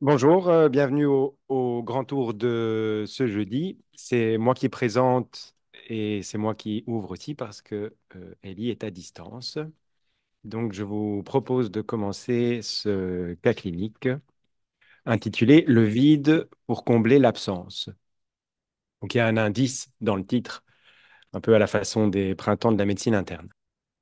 Bonjour, bienvenue au grand tour de ce jeudi. C'est moi qui présente et c'est moi qui ouvre aussi parce que Ellie est à distance. Donc, je vous propose de commencer ce cas clinique intitulé Le vide pour combler l'absence. Donc, il y a un indice dans le titre, un peu à la façon des printemps de la médecine interne.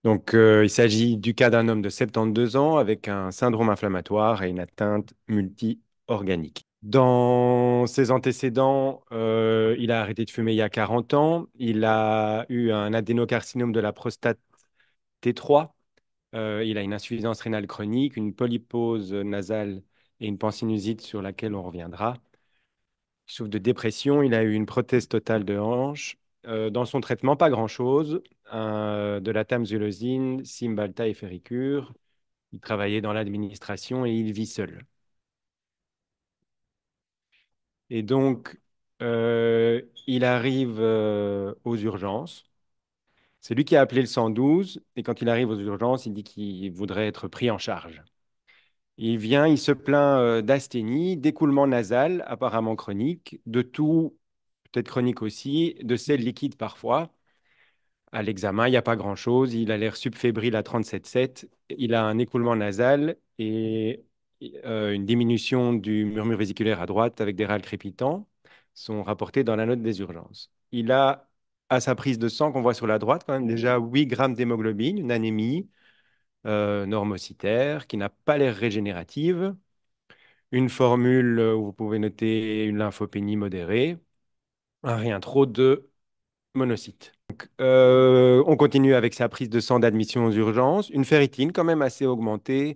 Donc, il s'agit du cas d'un homme de 72 ans avec un syndrome inflammatoire et une atteinte multi-organique. Dans ses antécédents, il a arrêté de fumer il y a 40 ans. Il a eu un adénocarcinome de la prostate T3. Il a une insuffisance rénale chronique, une polypose nasale et une pansinusite sur laquelle on reviendra. Il souffre de dépression. Il a eu une prothèse totale de hanche. Dans son traitement, pas grand-chose. De la tamsulosine, Cymbalta et Féricure. Il travaillait dans l'administration et il vit seul. Et donc, il arrive aux urgences. C'est lui qui a appelé le 112. Et quand il arrive aux urgences, il dit qu'il voudrait être pris en charge. Il vient, il se plaint d'asthénie, d'écoulement nasal, apparemment chronique, de toux, peut-être chronique aussi, de sels liquides parfois. À l'examen, il n'y a pas grand-chose. Il a l'air subfébrile à 37,7. Il a un écoulement nasal et une diminution du murmure vésiculaire à droite avec des râles crépitants sont rapportés dans la note des urgences. Il a, à sa prise de sang qu'on voit sur la droite, quand même déjà 8 grammes d'hémoglobine, une anémie normocytaire qui n'a pas l'air régénérative, une formule où vous pouvez noter une lymphopénie modérée, un rien trop de monocytes. On continue avec sa prise de sang d'admission aux urgences, une ferritine quand même assez augmentée,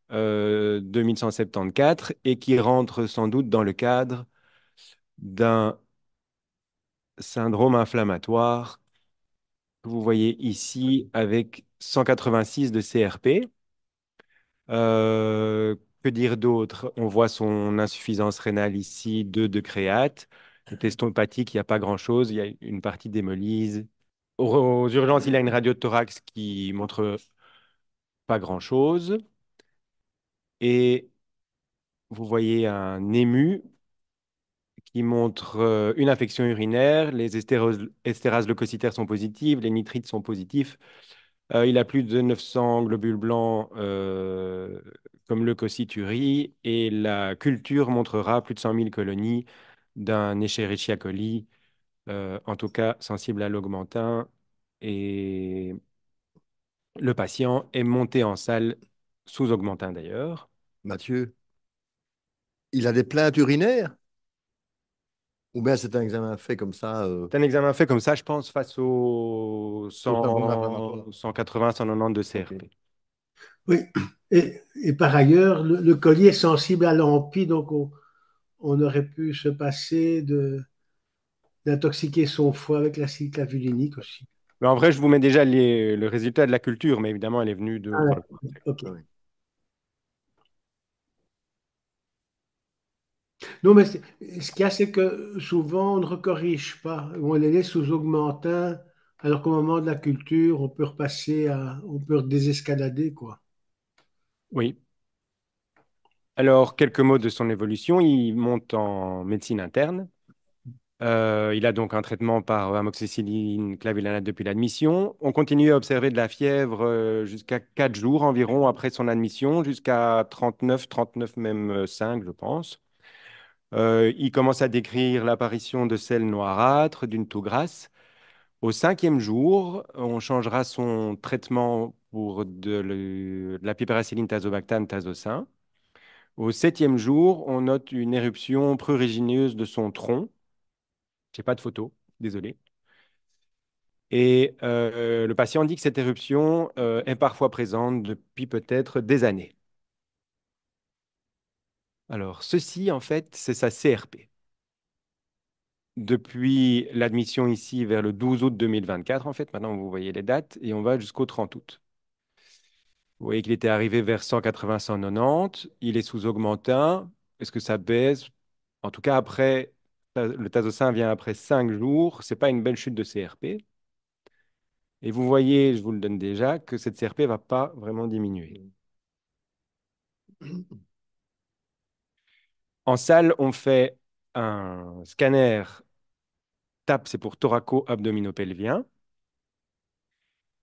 2174, et qui rentre sans doute dans le cadre d'un syndrome inflammatoire que vous voyez ici avec 186 de CRP. Euh, que dire d'autre? On voit son insuffisance rénale ici, 2 de créate. Le teston hépatique, il n'y a pas grand-chose. Il y a une partie d'hémolyse. Aux urgences, il a une radio de thorax qui montre pas grand-chose. Et vous voyez un ému qui montre une infection urinaire. Les estérases leucocytaires sont positives, les nitrites sont positifs. Il a plus de 900 globules blancs comme leucocyturie et la culture montrera plus de 100 000 colonies d'un Escherichia coli, en tout cas sensible à l'augmentin. Et le patient est monté en salle sous augmentin d'ailleurs. Mathieu, il a des plaintes urinaires? Ou bien c'est un examen fait comme ça, C'est un examen fait comme ça, je pense, face aux au syndrome inflammatoire? 100, 180, 190 de Ok. CRP. Oui, et par ailleurs, le collier est sensible à l'AMPI, donc on aurait pu se passer d'intoxiquer son foie avec l'acide clavulinique aussi. Mais en vrai, je vous mets déjà le résultat de la culture, mais évidemment, elle est venue 2 ou 3 jours D'accord, après. ok. Ah oui. Non, mais ce qu'il y a, c'est que souvent, on ne recorrige pas. On les laisse sous augmentin, alors qu'au moment de la culture, on peut on peut désescalader, quoi. Oui. Alors, quelques mots de son évolution. Il monte en médecine interne. Il a donc un traitement par amoxicilline clavulanate depuis l'admission. On continue à observer de la fièvre jusqu'à 4 jours environ après son admission, jusqu'à 39, 39 même 5, je pense. Il commence à décrire l'apparition de selles noirâtres, d'une toux grasse. Au 5e jour, on changera son traitement pour de la piperacilline tazobactam tazocin. Au 7e jour, on note une éruption prurigineuse de son tronc. J'ai pas de photo, désolé. Et le patient dit que cette éruption est parfois présente depuis peut-être des années. Alors, ceci, en fait, c'est sa CRP. Depuis l'admission ici vers le 12 août 2024, en fait, maintenant vous voyez les dates, et on va jusqu'au 30 août. Vous voyez qu'il était arrivé vers 180, 190. Il est sous augmentin. Est-ce que ça baisse? En tout cas, après, le tazocin vient après 5 jours. C'est pas une belle chute de CRP. Et vous voyez, je vous le donne déjà, que cette CRP va pas vraiment diminuer. En salle, on fait un scanner TAP, c'est pour thoraco-abdominopelvien,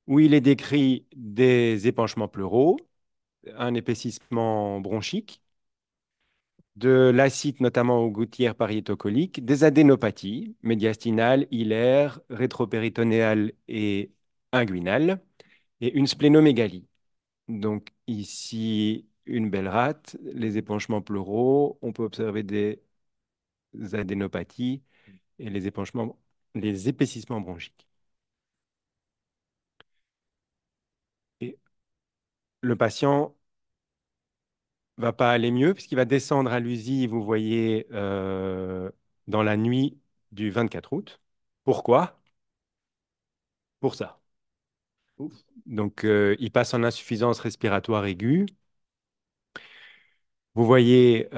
où il est décrit des épanchements pleuraux, un épaississement bronchique, de l'acide notamment aux gouttières pariétocoliques, des adénopathies médiastinales, hilaires, rétropéritonéales et inguinales, et une splénomégalie. Donc ici, une belle rate, les épanchements pleuraux, on peut observer des adénopathies et les épaississements bronchiques. Et le patient va pas aller mieux puisqu'il va descendre à l'USI, vous voyez, dans la nuit du 24 août. Pourquoi? Pour ça. Ouf. Donc, il passe en insuffisance respiratoire aiguë. Vous voyez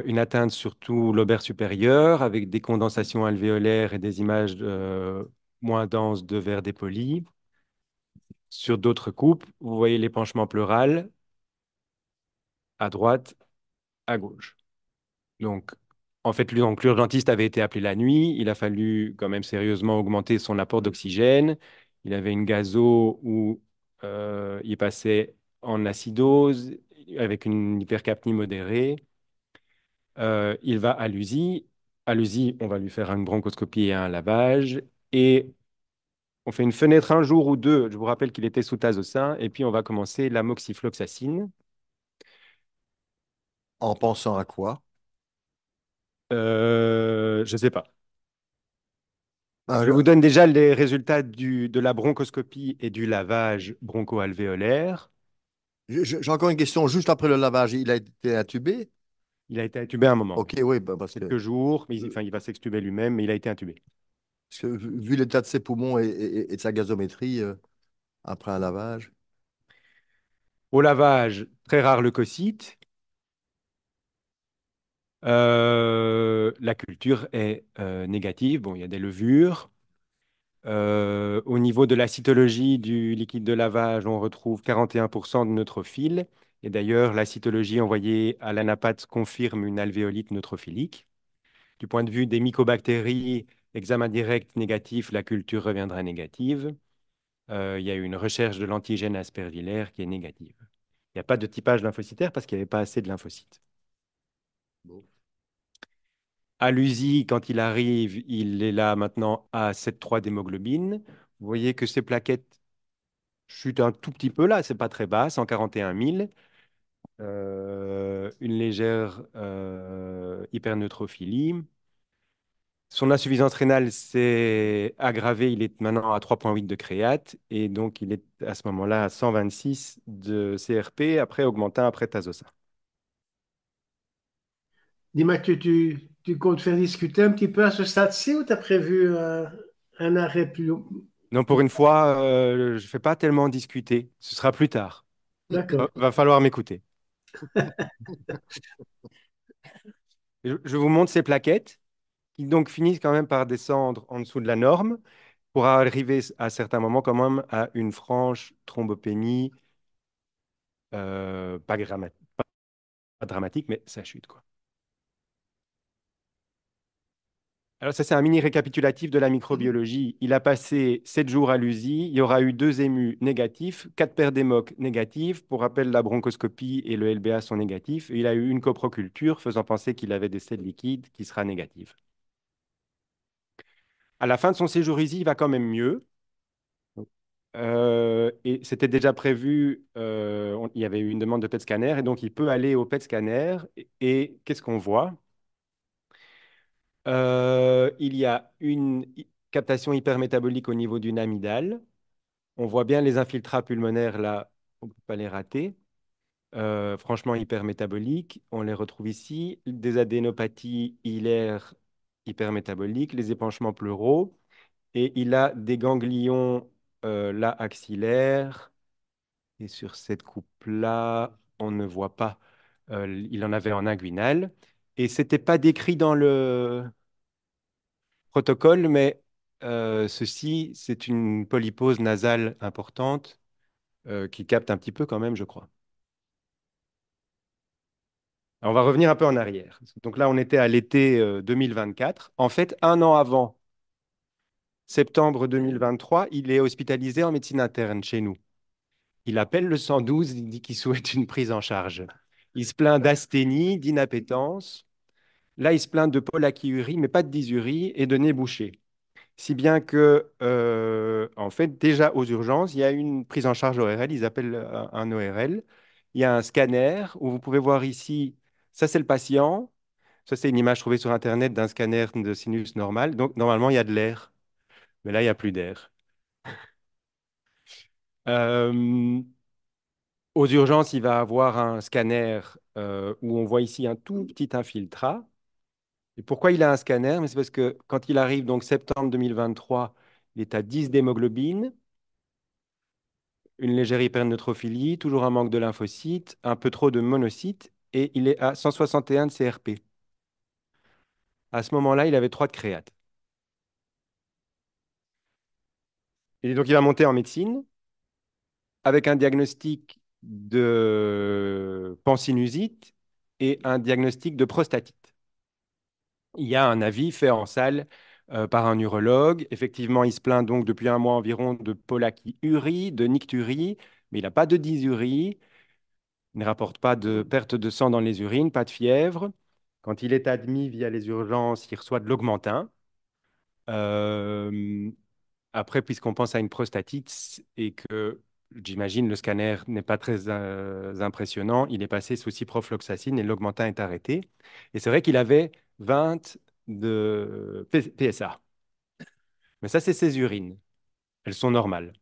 une atteinte surtout lobaire supérieur avec des condensations alvéolaires et des images moins denses de verre dépoli. Sur d'autres coupes, vous voyez l'épanchement pleural à droite, à gauche. Donc, en fait, donc, l'urgentiste avait été appelé la nuit. Il a fallu quand même sérieusement augmenter son apport d'oxygène. Il avait une gazo où il passait en acidose avec une hypercapnie modérée. Il va à l'USI. À l'USI, on va lui faire une bronchoscopie et un lavage. Et on fait une fenêtre un jour ou deux. Je vous rappelle qu'il était sous tazocin. Et puis, on va commencer l'amoxifloxacine. En pensant à quoi? Je ne sais pas. Ah, Je vous donne déjà les résultats de la bronchoscopie et du lavage broncho-alvéolaire. j'ai encore une question. Juste après le lavage, il a été intubé? Il a été intubé un moment, Ok, oui. oui, bah, Quelques jours, mais euh, enfin, il va s'extuber lui-même, mais il a été intubé. parce que vu l'état de ses poumons et de sa gazométrie après un lavage. Au lavage, très rare leucocyte. La culture est négative. Bon, il y a des levures. Au niveau de la cytologie du liquide de lavage, on retrouve 41% de neutrophiles. Et d'ailleurs, la cytologie envoyée à l'anapathe confirme une alvéolite neutrophilique. Du point de vue des mycobactéries, examen direct négatif, la culture reviendra négative. Il y a eu une recherche de l'antigène aspergillaire qui est négative. Il n'y a pas de typage lymphocytaire parce qu'il n'y avait pas assez de lymphocytes. Bon. À l'USI, quand il arrive, il est là maintenant à 7,3 d'hémoglobine. Vous voyez que ces plaquettes chutent un tout petit peu là, c'est pas très bas, 141 000. Une légère hyperneutrophilie. Son insuffisance rénale s'est aggravée, il est maintenant à 3,8 de créate et donc il est à ce moment-là à 126 de CRP, après augmentant après Tazosa. Dis Mathieu, tu comptes faire discuter un petit peu à ce stade-ci ou tu as prévu un arrêt Donc plus pour une tard? fois, je ne fais pas tellement discuter, ce sera plus tard. D'accord. Va falloir m'écouter. Je vous montre ces plaquettes qui donc finissent quand même par descendre en dessous de la norme pour arriver à certains moments quand même à une franche thrombopénie, pas dramatique, mais ça chute, quoi. Alors ça, c'est un mini récapitulatif de la Mhm. microbiologie. Il a passé 7 jours à l'USI. Il y aura eu 2 émus négatifs, 4 paires d'émocs négatifs. Pour rappel, la bronchoscopie et le LBA sont négatifs. Et il a eu une coproculture faisant penser qu'il avait des selles liquides qui sera négative. À la fin de son séjour ici, il va quand même mieux. Et c'était déjà prévu, il y avait eu une demande de PET scanner, et donc il peut aller au PET scanner. Et qu'est-ce qu'on voit? Il y a une captation hypermétabolique au niveau d'une amygdale. On voit bien les infiltrats pulmonaires là, on ne peut pas les rater. Franchement, hypermétaboliques, on les retrouve ici. Des adénopathies hilaires hypermétaboliques, les épanchements pleuraux. Et il a des ganglions là axillaires. Et sur cette coupe-là, on ne voit pas. Il en avait en inguinal. Et c'était pas décrit dans le protocole, mais ceci, c'est une polypose nasale importante qui capte un petit peu quand même, je crois. Alors, on va revenir un peu en arrière. Donc là, on était à l'été 2024. En fait, un an avant, septembre 2023, il est hospitalisé en médecine interne chez nous. Il appelle le 112, il dit qu'il souhaite une prise en charge. Il se plaint d'asthénie, d'inappétence. Là, il se plaint de polachyurie, mais pas de dysurie et de nez bouché. Si bien que, en fait, déjà aux urgences, il y a une prise en charge ORL, ils appellent un ORL. Il y a un scanner où vous pouvez voir ici, ça c'est le patient, ça c'est une image trouvée sur Internet d'un scanner de sinus normal. Donc normalement, il y a de l'air, mais là, il n'y a plus d'air. Euh, Aux urgences, il va avoir un scanner où on voit ici un tout petit infiltrat. Et pourquoi il a un scanner? Mais c'est parce que quand il arrive, donc septembre 2023, il est à 10 d'hémoglobine, une légère hyperneutrophilie, toujours un manque de lymphocytes, un peu trop de monocytes, et il est à 161 de CRP. À ce moment-là, il avait 3 de créate. Et donc, il va monter en médecine avec un diagnostic de pansinusite et un diagnostic de prostatite. Il y a un avis fait en salle par un urologue. Effectivement, il se plaint donc depuis un mois environ de polachyurie, de nicturie, mais il n'a pas de dysurie. Il ne rapporte pas de perte de sang dans les urines, pas de fièvre. Quand il est admis via les urgences, il reçoit de l'augmentin. Euh, Après, puisqu'on pense à une prostatite et que j'imagine le scanner n'est pas très impressionnant, il est passé sous ciprofloxacine et l'augmentin est arrêté. Et c'est vrai qu'il avait 20 de PSA. Mais ça, c'est ses urines. Elles sont normales.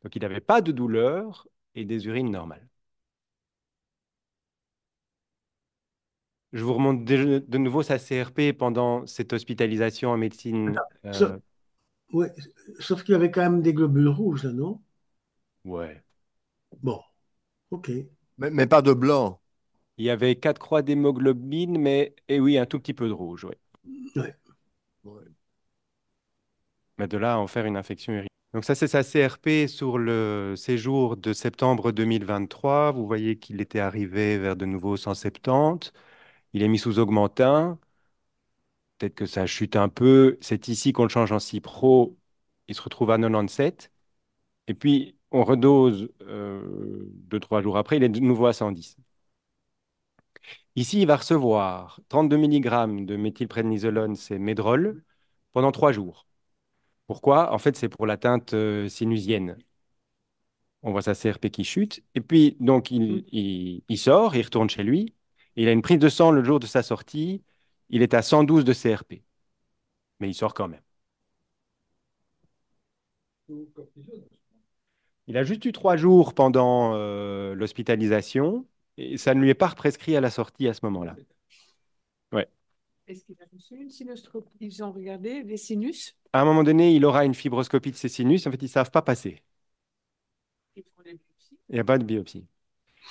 Donc, il n'avait pas de douleur et des urines normales. Je vous remonte de nouveau sa CRP pendant cette hospitalisation en médecine. Sauf, ouais, sauf qu'il y avait quand même des globules rouges, là, non? Ouais. Bon, ok. Mais pas de blanc. Il y avait 4 croix d'hémoglobine, mais et oui, un tout petit peu de rouge. Ouais. Ouais. Ouais. Mais de là à en faire une infection urinaire. Donc ça, c'est sa CRP sur le séjour de septembre 2023. Vous voyez qu'il était arrivé vers de nouveau 170. Il est mis sous augmentin. Peut-être que ça chute un peu. C'est ici qu'on le change en Cipro. Il se retrouve à 97. Et puis, on redose 2, 3 jours après. Il est de nouveau à 110. Ici, il va recevoir 32 mg de méthylprednisolone, c'est Medrol, pendant 3 jours. Pourquoi? En fait, c'est pour l'atteinte sinusienne. On voit sa CRP qui chute. Et puis, donc, il sort, il retourne chez lui. Il a une prise de sang le jour de sa sortie. Il est à 112 de CRP. Mais il sort quand même. Il a juste eu 3 jours pendant l'hospitalisation. Et ça ne lui est pas prescrit à la sortie à ce moment-là. Ouais. Est-ce qu'il a reçu une sinuscopie? Ils ont regardé les sinus? À un moment donné, il aura une fibroscopie de ses sinus. En fait, ils ne savent pas passer. Ils font les biopsies. Il n'y a pas de biopsie.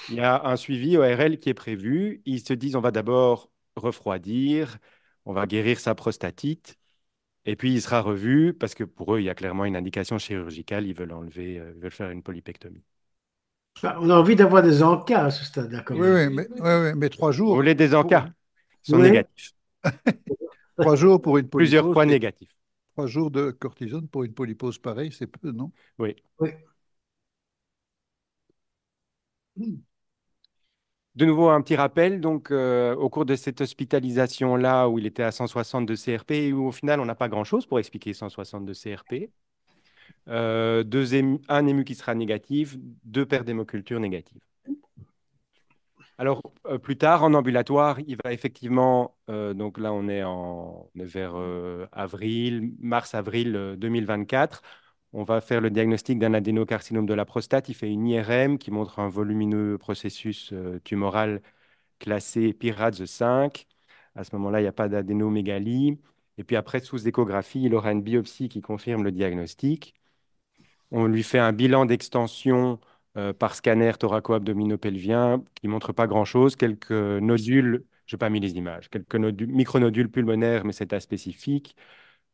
Il y a un suivi ORL qui est prévu. Ils se disent, on va d'abord refroidir, on va guérir sa prostatite, et puis il sera revu parce que pour eux, il y a clairement une indication chirurgicale. Ils veulent enlever, ils veulent faire une polypectomie. Bah, on a envie d'avoir des encas à ce stade-là, quand Oui, même. oui, mais trois Vous jours voulez des pour, encas? Ils sont Oui, négatifs. 3 jours pour une Plusieurs polypose, fois négatifs. 3 jours de cortisone pour une polypose pareil, c'est peu, non? Oui. oui. De nouveau, un petit rappel. Donc, au cours de cette hospitalisation-là, où il était à 160 de CRP, et où au final, on n'a pas grand-chose pour expliquer 160 de CRP, un ému qui sera négatif, 2 paires d'hémoculture négatives. Alors, plus tard, en ambulatoire, il va effectivement, donc là, on est vers mars-avril 2024. On va faire le diagnostic d'un adénocarcinome de la prostate. Il fait une IRM qui montre un volumineux processus tumoral classé PIRADS 5. À ce moment-là, il n'y a pas d'adénomégalie. Et puis après, sous échographie, il aura une biopsie qui confirme le diagnostic. On lui fait un bilan d'extension par scanner thoraco-abdominopelvien qui ne montre pas grand-chose. Quelques nodules, je n'ai pas mis les images, quelques micronodules pulmonaires, mais c'est aspécifique.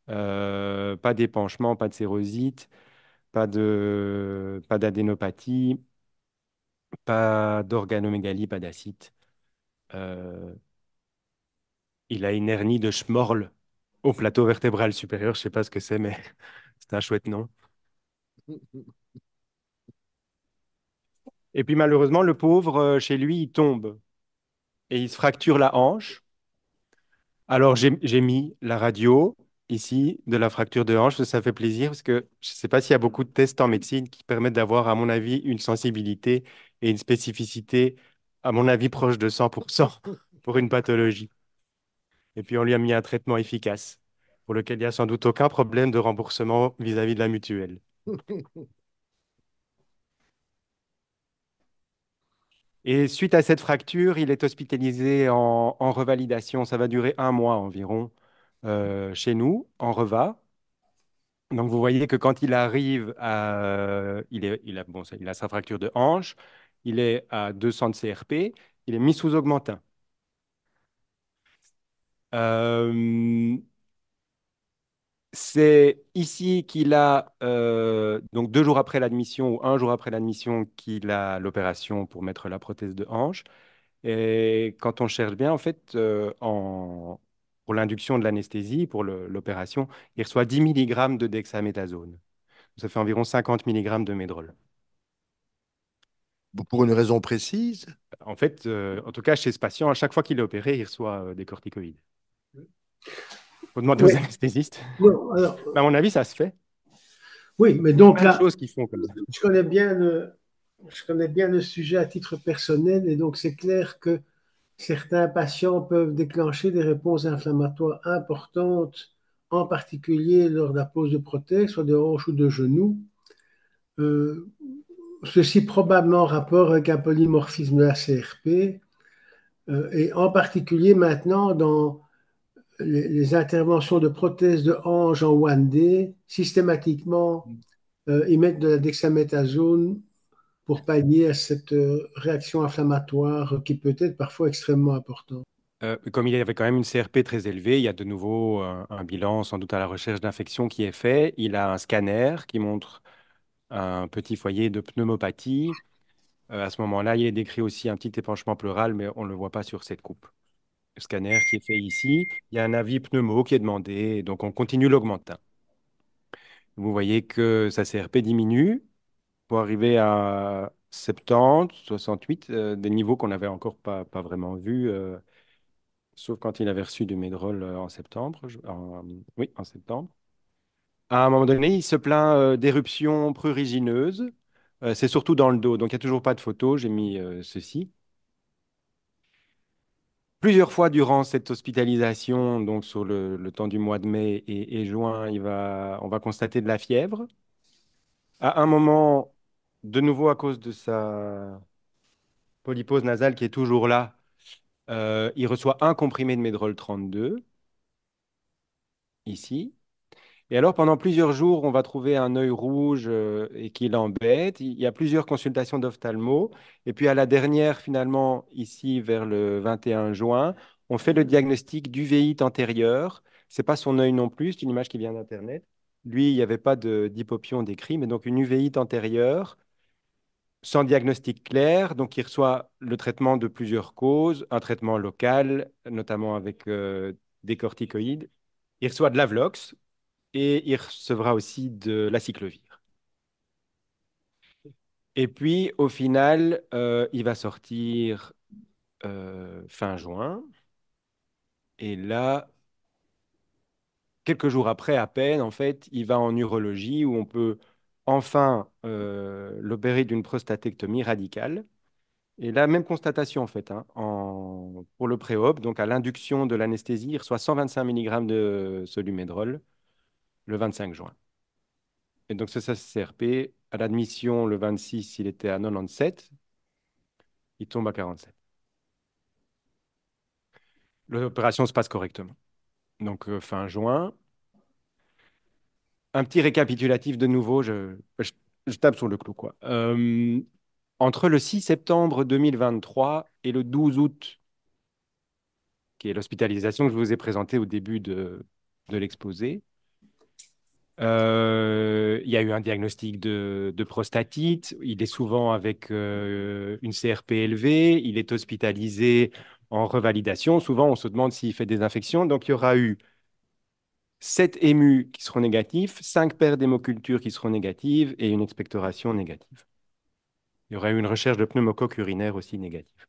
Pas d'épanchement, pas de sérosite, pas d'adénopathie, pas d'organomégalie, pas d'acide. Euh, il a une hernie de Schmorl au plateau vertébral supérieur. Je ne sais pas ce que c'est, mais c'est un chouette nom. Et puis malheureusement, le pauvre, chez lui, il tombe et il se fracture la hanche. Alors j'ai mis la radio ici de la fracture de hanche, ça fait plaisir parce que je ne sais pas s'il y a beaucoup de tests en médecine qui permettent d'avoir, à mon avis, une sensibilité et une spécificité, à mon avis, proche de 100% pour une pathologie. Et puis on lui a mis un traitement efficace pour lequel il n'y a sans doute aucun problème de remboursement vis-à-vis de la mutuelle. Et suite à cette fracture, il est hospitalisé en revalidation. Ça va durer un mois environ chez nous, en Reva. Donc vous voyez que quand il arrive à... il a sa fracture de hanche, il est à 200 de CRP, il est mis sous augmentin. Euh, c'est ici qu'il a, donc 2 jours après l'admission ou un jour après l'admission, qu'il a l'opération pour mettre la prothèse de hanche. Et quand on cherche bien, en fait, pour l'induction de l'anesthésie, pour l'opération, il reçoit 10 milligrammes de dexaméthasone. Ça fait environ 50 milligrammes de médrol. Pour une raison précise? En fait, en tout cas, chez ce patient, à chaque fois qu'il est opéré, il reçoit des corticoïdes. Faut demander aux Oui, anesthésistes. non, alors, Mais à mon avis, ça se fait. oui, mais donc Plein de là, choses qu'ils font comme ça. je connais bien je connais bien le sujet à titre personnel et donc c'est clair que certains patients peuvent déclencher des réponses inflammatoires importantes, en particulier lors de la pose de prothèse, soit de hanche ou de genou. Euh, Ceci probablement en rapport avec un polymorphisme de la CRP, et en particulier maintenant dans les interventions de prothèse de hanche en 1D, systématiquement, ils mettent de la dexaméthasone pour pallier à cette réaction inflammatoire qui peut être parfois extrêmement importante. Comme il avait quand même une CRP très élevée, il y a de nouveau un bilan, sans doute à la recherche d'infection, qui est fait. Il a un scanner qui montre un petit foyer de pneumopathie. À ce moment-là, il est décrit aussi un petit épanchement pleural, mais on ne le voit pas sur cette coupe. Le scanner qui est fait ici, il y a un avis pneumo qui est demandé, et donc on continue l'augmentin. Vous voyez que sa CRP diminue pour arriver à 70, 68, des niveaux qu'on n'avait encore pas vraiment vus, sauf quand il avait reçu du Medrol en septembre. Oui, en septembre. À un moment donné, il se plaint d'éruptions prurigineuses. C'est surtout dans le dos, donc il n'y a toujours pas de photo. J'ai mis ceci. Plusieurs fois durant cette hospitalisation, donc sur le temps du mois de mai et juin, on va constater de la fièvre. À un moment, de nouveau à cause de sa polypose nasale qui est toujours là, il reçoit un comprimé de Medrol 32, ici. Et alors, pendant plusieurs jours, on va trouver un œil rouge et qui l'embête. Il y a plusieurs consultations d'ophtalmo. Et puis, à la dernière, finalement, ici, vers le 21 juin, on fait le diagnostic d'uvéite antérieure. C'est pas son œil non plus, c'est une image qui vient d'Internet. Lui, il n'y avait pas d'hypopion décrit, mais donc une uvéite antérieure sans diagnostic clair. Donc, il reçoit le traitement de plusieurs causes, un traitement local, notamment avec des corticoïdes. Il reçoit de l'Avlox et il recevra aussi de l'aciclovir. Et puis, au final, il va sortir fin juin. Et là, quelques jours après, à peine, en fait, il va en urologie où on peut enfin l'opérer d'une prostatectomie radicale. Et la même constatation, en fait, hein, pour le pré-op, donc à l'induction de l'anesthésie, il reçoit 125 milligrammes de Solumédrol le 25 juin. Et donc, c'est sa CRP. À l'admission, le 26, il était à 97. Il tombe à 47. L'opération se passe correctement. Donc, fin juin. Un petit récapitulatif de nouveau, je tape sur le clou, quoi. Entre le 6 septembre 2023 et le 12 août, qui est l'hospitalisation que je vous ai présentée au début de l'exposé, il y a eu un diagnostic de prostatite. Il est souvent avec une CRP élevée. Il est hospitalisé en revalidation. Souvent, on se demande s'il fait des infections. Donc, il y aura eu 7 émus qui seront négatifs, 5 paires d'hémocultures qui seront négatives et une expectoration négative. Il y aura eu une recherche de pneumocoque urinaire aussi négative.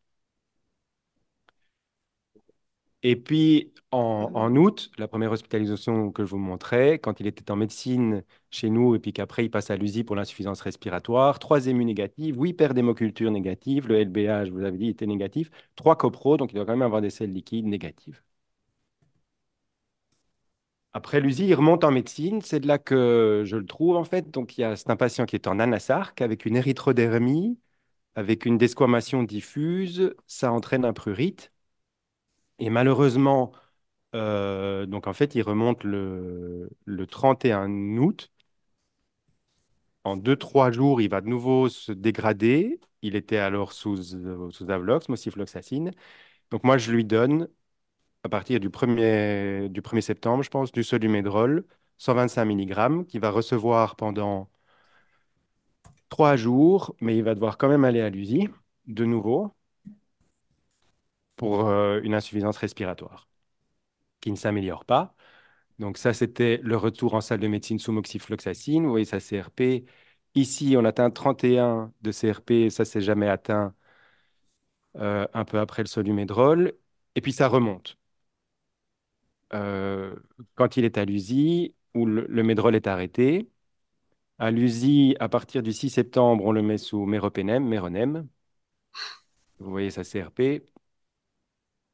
Et puis, en août, la première hospitalisation que je vous montrais, quand il était en médecine chez nous et puis qu'après, il passe à l'USI pour l'insuffisance respiratoire, 3 émus négatives, 8 paires d'hémocultures négatives, le LBA, je vous avais dit, était négatif, 3 copros, donc il doit quand même avoir des selles liquides négatives. Après l'USI, il remonte en médecine, c'est de là que je le trouve en fait. Donc, c'est un patient qui est en anasarque avec une érythrodermie, avec une desquamation diffuse, ça entraîne un prurite. Et malheureusement, donc en fait, il remonte le 31 août. En 2, 3 jours, il va de nouveau se dégrader. Il était alors sous Avlox, mocifloxacine. Donc moi, je lui donne, à partir du 1er septembre, je pense, du Solumédrol, 125 mg, qu'il va recevoir pendant 3 jours, mais il va devoir quand même aller à l'USI, de nouveau, pour une insuffisance respiratoire, qui ne s'améliore pas. Donc ça, c'était le retour en salle de médecine sous moxifloxacine. Vous voyez sa CRP. Ici, on atteint 31 de CRP. Ça, c'est jamais atteint un peu après le Solumédrol. Et puis, ça remonte. Euh, Quand il est à l'USI, où le Médrol est arrêté. À l'USI, à partir du 6 septembre, on le met sous méronème. Vous voyez sa CRP.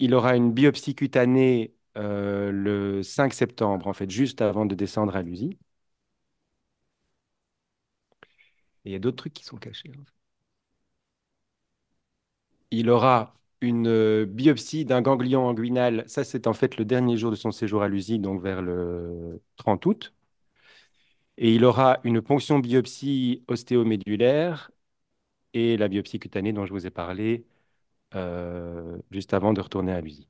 Il aura une biopsie cutanée le 5 septembre, en fait, juste avant de descendre à l'USI. Et il y a d'autres trucs qui sont cachés, hein. Il aura une biopsie d'un ganglion inguinal. Ça, c'est en fait le dernier jour de son séjour à l'USI, donc vers le 30 août. Et il aura une ponction biopsie ostéomédulaire et la biopsie cutanée dont je vous ai parlé juste avant de retourner à l'USI.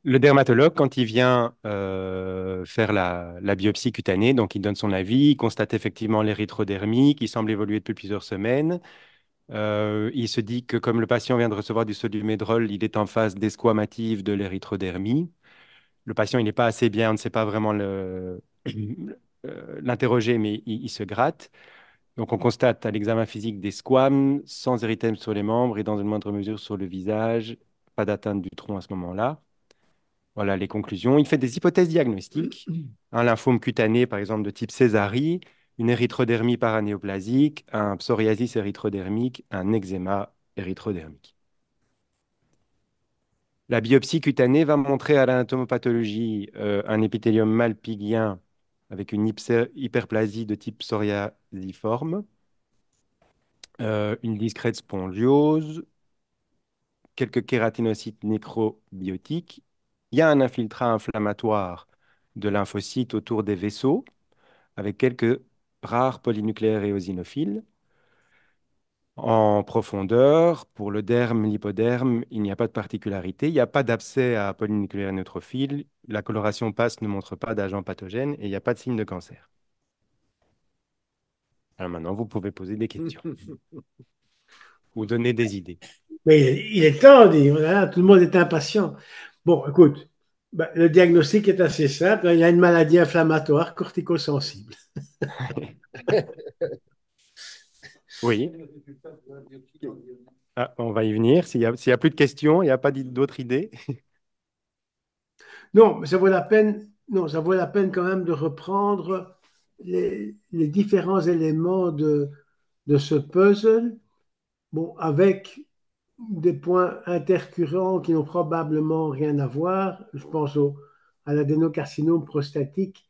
Le dermatologue, quand il vient faire la biopsie cutanée, donc il donne son avis, il constate effectivement l'érythrodermie qui semble évoluer depuis plusieurs semaines. Il se dit que comme le patient vient de recevoir du Solumédrol, il est en phase desquamative de l'érythrodermie. Le patient, il n'est pas assez bien, on ne sait pas vraiment l'interroger, mais il se gratte. Donc on constate à l'examen physique des squames, sans érythème sur les membres et dans une moindre mesure sur le visage. Pas d'atteinte du tronc à ce moment-là. Voilà les conclusions. Il fait des hypothèses diagnostiques. Un lymphome cutané, par exemple, de type Sésarie, une érythrodermie paranéoplasique, un psoriasis érythrodermique, un eczéma érythrodermique. La biopsie cutanée va montrer à l'anatomopathologie un épithélium malpigien avec une hyperplasie de type psoriasiforme, une discrète spongiose, quelques kératinocytes nécrobiotiques. Il y a un infiltrat inflammatoire de lymphocytes autour des vaisseaux, avec quelques rares polynucléaires éosinophiles. En profondeur, pour le derme, l'hypoderme, il n'y a pas de particularité. Il n'y a pas d'abcès à polynucléaire neutrophile. La coloration passe ne montre pas d'agent pathogène et il n'y a pas de signe de cancer. Alors maintenant, vous pouvez poser des questions ou donner des idées. Mais il est temps, voilà, tout le monde est impatient. Bon, écoute, ben, le diagnostic est assez simple. Il y a une maladie inflammatoire corticosensible. Oui. Ah, on va y venir. S'il y a plus de questions, il n'y a pas d'autres idées. Non, mais ça vaut la peine, non, ça vaut la peine quand même de reprendre les différents éléments de ce puzzle, bon, avec des points intercurrents qui n'ont probablement rien à voir. Je pense à l'adénocarcinome prostatique,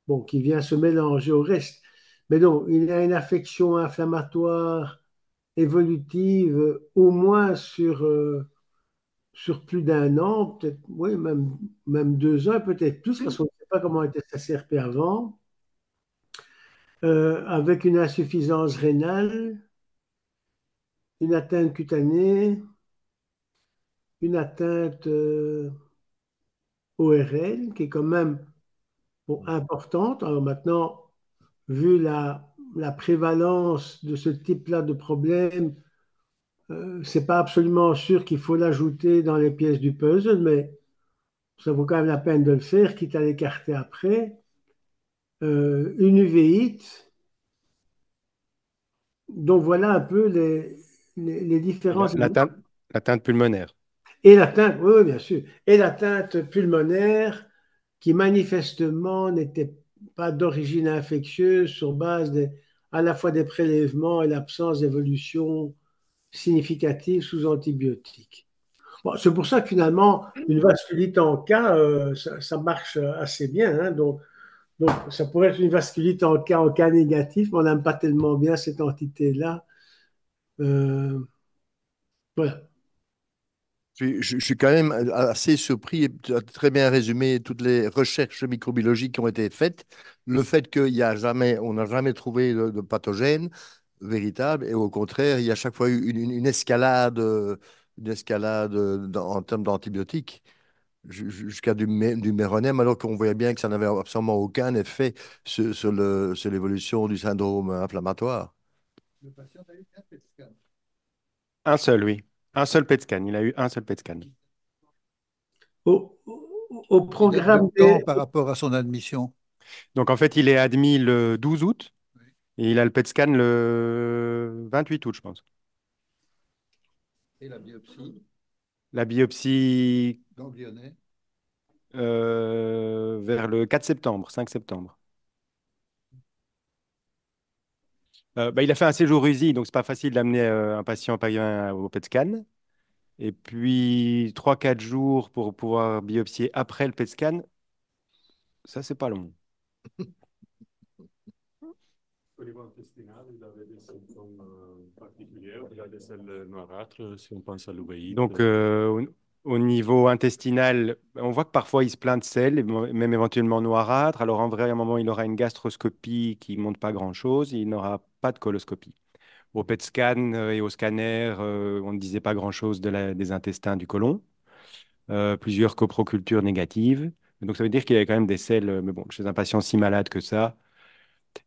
bon, qui vient se mélanger au reste. Mais non, il y a une affection inflammatoire évolutive au moins sur plus d'un an, peut-être, oui, même 2 ans, peut-être plus, parce qu'on ne sait pas comment était sa CRP avant, avec une insuffisance rénale, une atteinte cutanée, une atteinte ORL, qui est quand même bon, importante. Alors maintenant, vu la prévalence de ce type-là de problème, c'est pas absolument sûr qu'il faut l'ajouter dans les pièces du puzzle, mais ça vaut quand même la peine de le faire, quitte à l'écarter après. Une uvéite, donc voilà un peu les différences. L'atteinte l'atteinte pulmonaire. Et l'atteinte, oui, oui, bien sûr, et l'atteinte pulmonaire qui manifestement n'était pas d'origine infectieuse sur base à la fois des prélèvements et l'absence d'évolution significative sous antibiotiques. Bon, c'est pour ça que finalement, une vasculite en cas, ça marche assez bien, hein. Donc, ça pourrait être une vasculite en cas négatif, mais on n'aime pas tellement bien cette entité-là. Euh, voilà. Je suis quand même assez surpris, et tu as très bien résumé toutes les recherches microbiologiques qui ont été faites. Le fait qu'il y a jamais, on n'a jamais trouvé de pathogène véritable, et au contraire, il y a chaque fois eu une escalade en termes d'antibiotiques, jusqu'à du méronème, alors qu'on voyait bien que ça n'avait absolument aucun effet sur l'évolution du syndrome inflammatoire. Le patient a eu un PET scan. Un seul, oui. Un seul PET scan. Il a eu un seul PET scan. Au Il date de programme quand des, par rapport à son admission? Donc en fait, il est admis le 12 août Oui. et il a le PET scan le 28 août, je pense. Et la biopsie La biopsie ganglionnaire. vers le 4 septembre, 5 septembre. Bah, il a fait un séjour USI, donc c'est pas facile d'amener un patient parisien au PET scan. Et puis 3 4 jours pour pouvoir biopsier après le PET scan, ça c'est pas long. Au niveau intestinal, il avait des symptômes particuliers. Il a des selles noirâtres, si on pense à l'uvéite. Donc au niveau intestinal, on voit que parfois il se plaint de sel, et même éventuellement noirâtre. Alors en vrai, à un moment, il aura une gastroscopie qui ne montre pas grand-chose, il n'aura pas de coloscopie. Au PET scan et au scanner, on ne disait pas grand-chose des intestins du côlon. Plusieurs coprocultures négatives. Donc ça veut dire qu'il y avait quand même des selles, mais bon, chez un patient si malade que ça,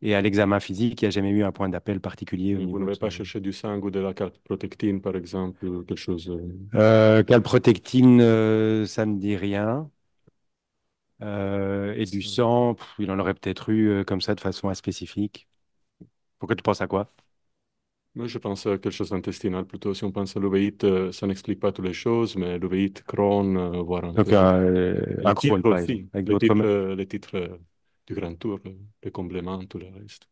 et à l'examen physique, il n'y a jamais eu un point d'appel particulier au Vous niveau de n'avez pas son... cherché du sang ou de la calprotectine, par exemple, ou quelque chose. Calprotectine, ça ne me dit rien. Et du sang, il en aurait peut-être eu comme ça de façon inspécifique. Pourquoi tu penses à quoi? Moi, je pense à quelque chose d'intestinal plutôt. Si on pense à l'uvéite, ça n'explique pas toutes les choses, mais l'uvéite, Crohn, voire un Donc peu. un Les Crohn, titres par exemple, aussi. avec d'autres... Les titres du Grand Tour, les compléments, tout le reste.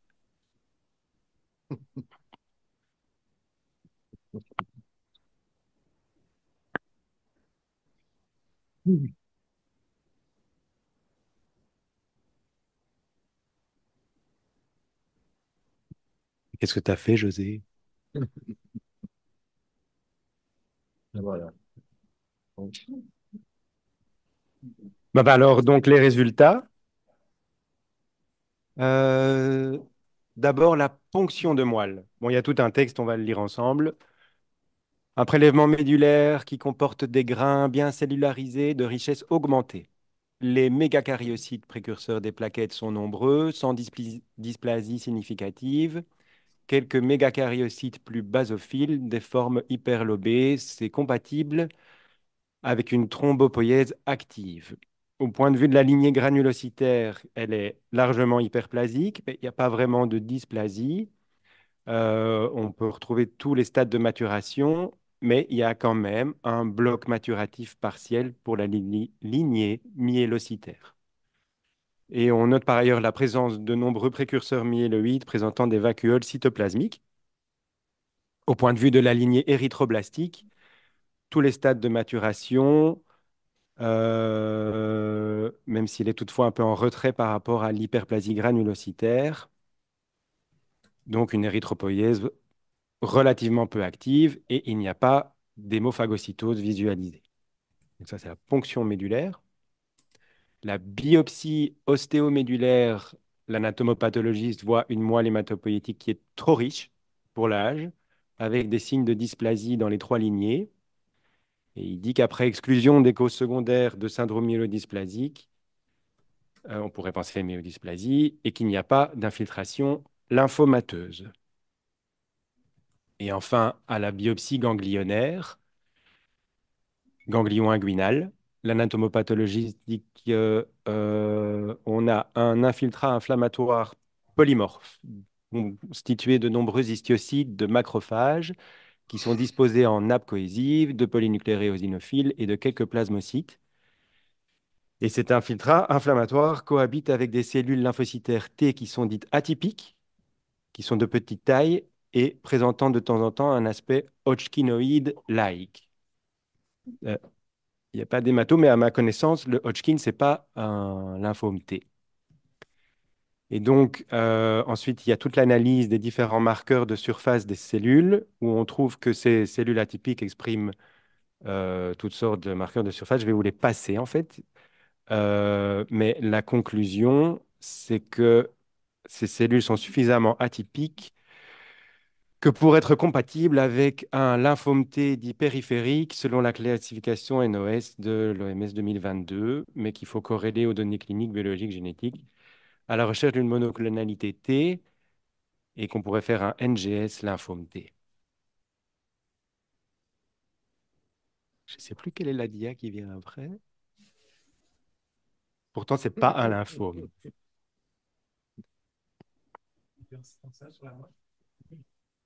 Qu'est-ce que tu as fait, José? Voilà. Bah alors, donc les résultats. Euh, D'abord, la ponction de moelle. Bon, il y a tout un texte, on va le lire ensemble. Un prélèvement médulaire qui comporte des grains bien cellularisés de richesse augmentée. Les mégacaryocytes précurseurs des plaquettes sont nombreux, sans dysplasie significative. Quelques mégacaryocytes plus basophiles, des formes hyperlobées, c'est compatible avec une thrombopoïèse active. Au point de vue de la lignée granulocytaire, elle est largement hyperplasique, mais il n'y a pas vraiment de dysplasie. On peut retrouver tous les stades de maturation, mais il y a quand même un bloc maturatif partiel pour la lignée myélocitaire. Et on note par ailleurs la présence de nombreux précurseurs myéloïdes présentant des vacuoles cytoplasmiques. Au point de vue de la lignée érythroblastique, tous les stades de maturation, même s'il est toutefois un peu en retrait par rapport à l'hyperplasie granulocytaire, donc une érythropoïèse relativement peu active et il n'y a pas d'hémophagocytose visualisée. Donc ça, c'est la ponction médulaire. La biopsie ostéomédulaire, l'anatomopathologiste voit une moelle hématopoïétique qui est trop riche pour l'âge, avec des signes de dysplasie dans les 3 lignées. Et il dit qu'après exclusion des causes secondaires de syndrome myélodysplasique, on pourrait penser myélodysplasie, et qu'il n'y a pas d'infiltration lymphomateuse. Et enfin, à la biopsie ganglionnaire, ganglion inguinal, l'anatomopathologie dit qu'on a un infiltrat inflammatoire polymorphe constitué de nombreux histiocytes de macrophages qui sont disposés en nappe cohésive, de polynucléaires éosinophiles et de quelques plasmocytes. Et cet infiltrat inflammatoire cohabite avec des cellules lymphocytaires T qui sont dites atypiques, qui sont de petite taille et présentant de temps en temps un aspect Hodgkinoïde-like. Il n'y a pas d'hématome, mais à ma connaissance, le Hodgkin, ce n'est pas un lymphome T. Et donc, ensuite, il y a toute l'analyse des différents marqueurs de surface des cellules, où on trouve que ces cellules atypiques expriment toutes sortes de marqueurs de surface. Je vais vous les passer, en fait. Mais la conclusion, c'est que ces cellules sont suffisamment atypiques que pour être compatibles avec un lymphome T dit périphérique, selon la classification NOS de l'OMS 2022, mais qu'il faut corréler aux données cliniques, biologiques, génétiques, à la recherche d'une monoclonalité T, et qu'on pourrait faire un NGS lymphome T. Je ne sais plus quelle est la dia qui vient après. Pourtant, ce n'est pas un lymphome.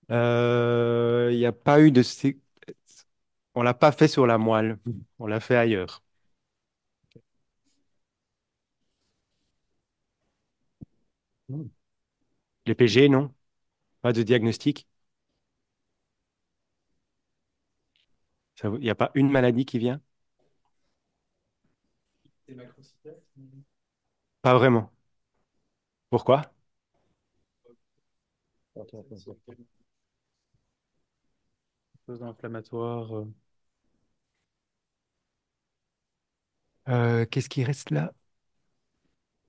Il n'y a pas eu de... On ne l'a pas fait sur la moelle, on l'a fait ailleurs. Les PG, non? Pas de diagnostic? Il n'y a pas une maladie qui vient? Pas vraiment. Pourquoi? Cause inflammatoire. Qu'est-ce qui reste là?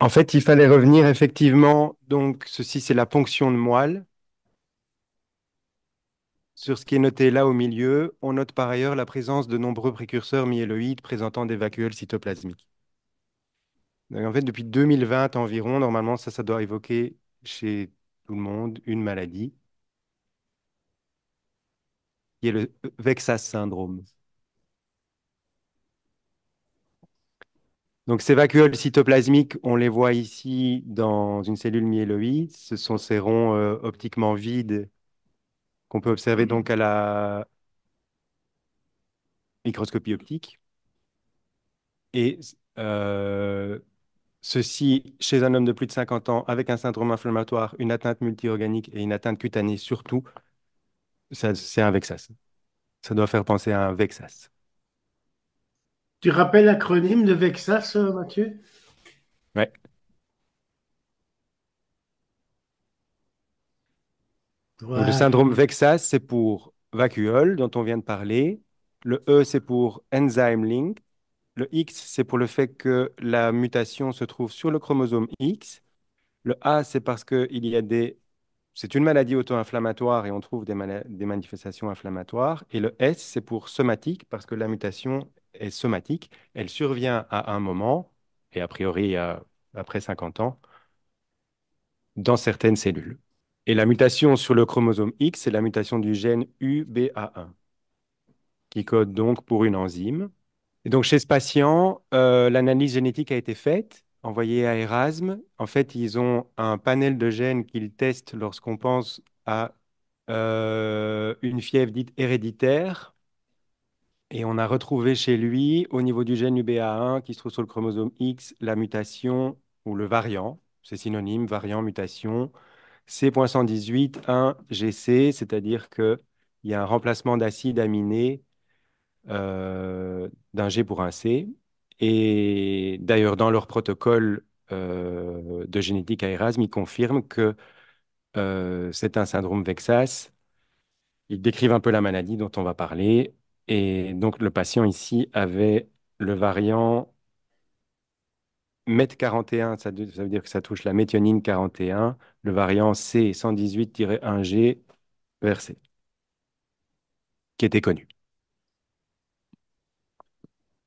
En fait, il fallait revenir effectivement. Donc, ceci, c'est la ponction de moelle. Sur ce qui est noté là au milieu, on note par ailleurs la présence de nombreux précurseurs myéloïdes présentant des vacuoles cytoplasmiques. Donc, en fait, depuis 2020 environ, normalement, ça doit évoquer chez tout le monde une maladie, qui est le VEXAS syndrome. Donc, ces vacuoles cytoplasmiques, on les voit ici dans une cellule myéloïde. Ce sont ces ronds optiquement vides qu'on peut observer donc à la microscopie optique. Et ceci, chez un homme de plus de 50 ans, avec un syndrome inflammatoire, une atteinte multiorganique et une atteinte cutanée surtout, c'est un VEXAS. Ça doit faire penser à un VEXAS. Tu rappelles l'acronyme de VEXAS, Mathieu? Ouais. Donc, le Ouais. syndrome VEXAS, c'est pour vacuole, dont on vient de parler. Le E, c'est pour enzyme link. Le X, c'est pour le fait que la mutation se trouve sur le chromosome X. Le A, c'est parce qu'il y a des... C'est une maladie auto-inflammatoire et on trouve des manifestations inflammatoires. Et le S, c'est pour somatique parce que la mutation est somatique. Elle survient à un moment, et a priori après 50 ans, dans certaines cellules. Et la mutation sur le chromosome X, c'est la mutation du gène UBA1, qui code donc pour une enzyme. Et donc, chez ce patient, l'analyse génétique a été faite, envoyée à Erasme. En fait, ils ont un panel de gènes qu'ils testent lorsqu'on pense à une fièvre dite héréditaire. Et on a retrouvé chez lui, au niveau du gène UBA1 qui se trouve sur le chromosome X, la mutation ou le variant. C'est synonyme, variant, mutation. C.118.1 GC, c'est-à-dire qu'il y a un remplacement d'acide aminé d'un G pour un C. Et d'ailleurs, dans leur protocole de génétique à Erasme, ils confirment que c'est un syndrome VEXAS. Ils décrivent un peu la maladie dont on va parler. Et donc, le patient ici avait le variant MET41, ça veut dire que ça touche la méthionine 41, le variant C118-1G versé, qui était connu.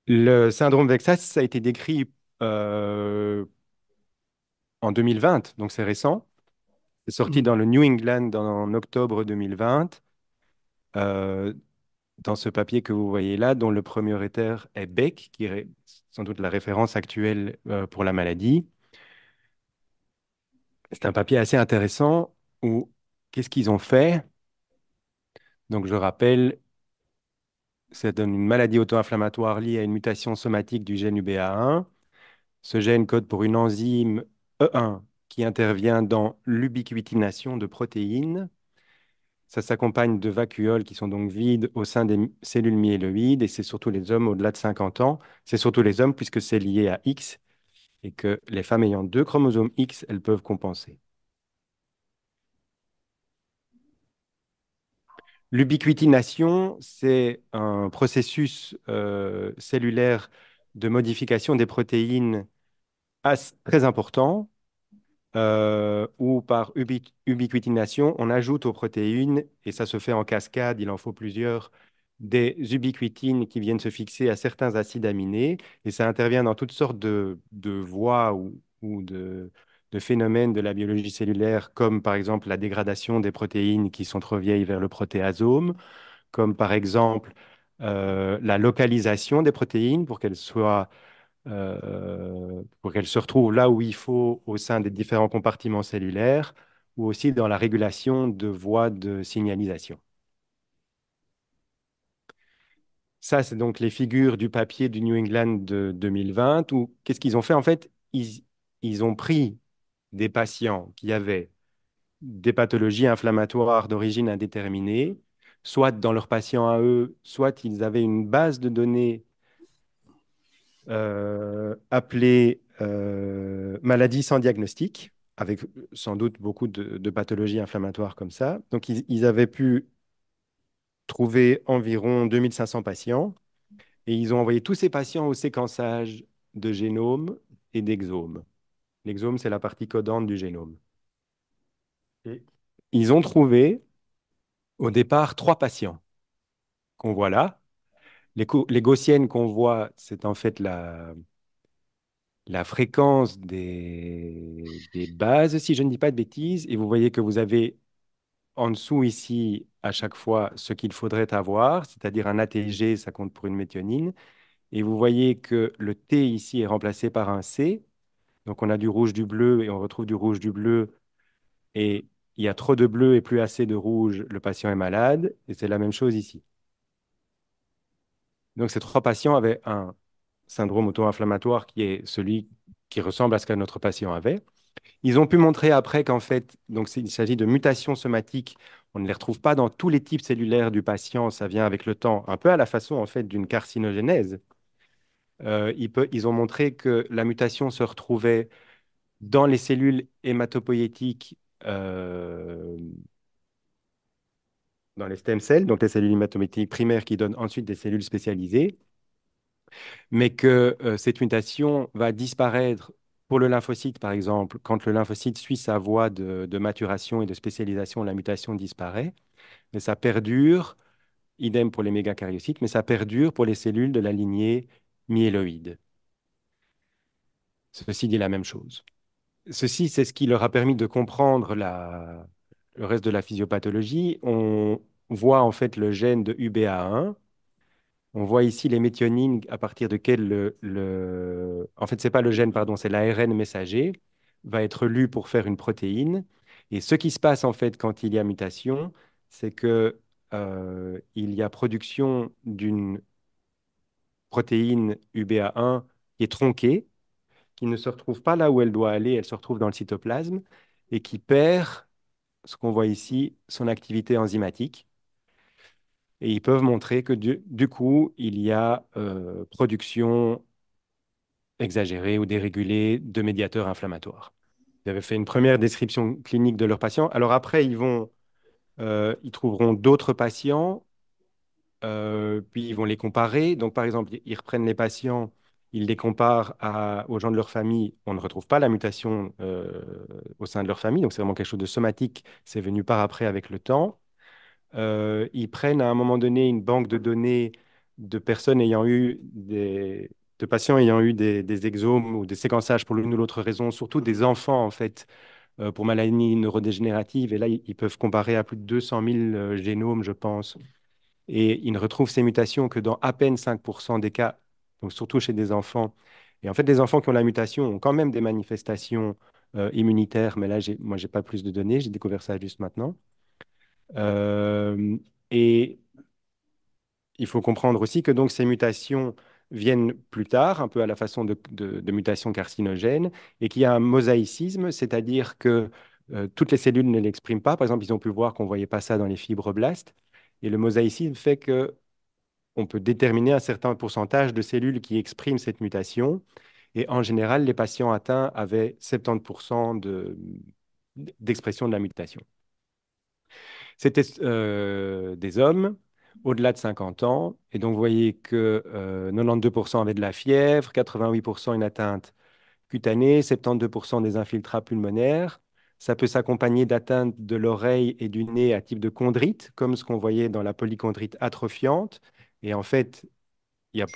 Le syndrome VEXAS, ça a été décrit en 2020, donc c'est récent. C'est sorti dans le New England en octobre 2020, euh, dans ce papier que vous voyez là, dont le premier auteur est Beck, qui est sans doute la référence actuelle pour la maladie. C'est un papier assez intéressant où qu'est-ce qu'ils ont fait? Donc je rappelle, c'est une maladie auto-inflammatoire liée à une mutation somatique du gène UBA1. Ce gène code pour une enzyme E1 qui intervient dans l'ubiquitination de protéines. Ça s'accompagne de vacuoles qui sont donc vides au sein des cellules myéloïdes et c'est surtout les hommes au-delà de 50 ans. C'est surtout les hommes puisque c'est lié à X et que les femmes ayant deux chromosomes X, elles peuvent compenser. L'ubiquitination, c'est un processus cellulaire de modification des protéines très important où par ubiquitination, on ajoute aux protéines, et ça se fait en cascade, il en faut plusieurs, des ubiquitines qui viennent se fixer à certains acides aminés, et ça intervient dans toutes sortes de voies ou de phénomènes de la biologie cellulaire, comme par exemple la dégradation des protéines qui sont trop vieilles vers le protéasome, comme par exemple la localisation des protéines pour qu'elles se retrouvent là où il faut au sein des différents compartiments cellulaires ou aussi dans la régulation de voies de signalisation. Ça, c'est donc les figures du papier du New England de 2020 où qu'est-ce qu'ils ont fait? En fait, ils ont pris des patients qui avaient des pathologies inflammatoires d'origine indéterminée, soit dans leurs patients à eux, soit ils avaient une base de données appelée maladie sans diagnostic, avec sans doute beaucoup de pathologies inflammatoires comme ça. Donc, ils avaient pu trouver environ 2500 patients et ils ont envoyé tous ces patients au séquençage de génome et d'exome. L'exome, c'est la partie codante du génome. Et ils ont trouvé au départ 3 patients qu'on voit là. Les gaussiennes qu'on voit, c'est en fait la fréquence des bases, si je ne dis pas de bêtises, et vous voyez que vous avez en dessous ici, à chaque fois, ce qu'il faudrait avoir, c'est-à-dire un ATG, ça compte pour une méthionine, et vous voyez que le T ici est remplacé par un C, donc on a du rouge, du bleu, et on retrouve du rouge, du bleu, et il y a trop de bleu et plus assez de rouge, le patient est malade, et c'est la même chose ici. Donc ces 3 patients avaient un syndrome auto-inflammatoire qui est celui qui ressemble à ce que notre patient avait. Ils ont pu montrer après qu'en fait, donc il s'agit de mutations somatiques. On ne les retrouve pas dans tous les types cellulaires du patient. Ça vient avec le temps, un peu à la façon en fait d'une carcinogénèse. Ils ont montré que la mutation se retrouvait dans les cellules hématopoïétiques, dans les stem cells, donc les cellules hématopoïétiques primaires qui donnent ensuite des cellules spécialisées, mais que cette mutation va disparaître pour le lymphocyte, par exemple. Quand le lymphocyte suit sa voie de maturation et de spécialisation, la mutation disparaît, mais ça perdure, idem pour les mégakaryocytes, mais ça perdure pour les cellules de la lignée myéloïde. Ceci dit la même chose. Ceci, c'est ce qui leur a permis de comprendre le reste de la physiopathologie. On voit en fait le gène de UBA1. On voit ici les méthionines à partir desquelles en fait, c'est pas le gène, pardon, c'est l'ARN messager, va être lu pour faire une protéine. Et ce qui se passe en fait quand il y a mutation, c'est que il y a production d'une protéine UBA1 qui est tronquée, qui ne se retrouve pas là où elle doit aller, elle se retrouve dans le cytoplasme et qui perd, ce qu'on voit ici, son activité enzymatique. Et ils peuvent montrer que du coup, il y a production exagérée ou dérégulée de médiateurs inflammatoires. Ils avaient fait une première description clinique de leurs patients. Alors après, ils trouveront d'autres patients, puis ils vont les comparer. Donc par exemple, ils reprennent les patients, ils les comparent aux gens de leur famille. On ne retrouve pas la mutation au sein de leur famille, donc c'est vraiment quelque chose de somatique. C'est venu par après avec le temps. Ils prennent à un moment donné une banque de données de personnes ayant eu de patients ayant eu des exomes ou des séquençages pour l'une ou l'autre raison, surtout des enfants, en fait, pour maladies neurodégénératives. Et là, ils peuvent comparer à plus de 200 000 génomes, je pense. Et ils ne retrouvent ces mutations que dans à peine 5% des cas, donc surtout chez des enfants. Et en fait, les enfants qui ont la mutation ont quand même des manifestations immunitaires, mais là, moi, j'ai pas plus de données, j'ai découvert ça juste maintenant. Et il faut comprendre aussi que donc ces mutations viennent plus tard, un peu à la façon de mutations carcinogènes, et qu'il y a un mosaïcisme, c'est-à-dire que toutes les cellules ne l'expriment pas. Par exemple, ils ont pu voir qu'on ne voyait pas ça dans les fibroblastes. Et le mosaïcisme fait que on peut déterminer un certain pourcentage de cellules qui expriment cette mutation. Et en général, les patients atteints avaient 70% d'expression de la mutation. C'était des hommes au-delà de 50 ans. Et donc, vous voyez que 92% avaient de la fièvre, 88% une atteinte cutanée, 72% des infiltrats pulmonaires. Ça peut s'accompagner d'atteintes de l'oreille et du nez à type de chondrite, comme ce qu'on voyait dans la polychondrite atrophiante. Et en fait, il y a,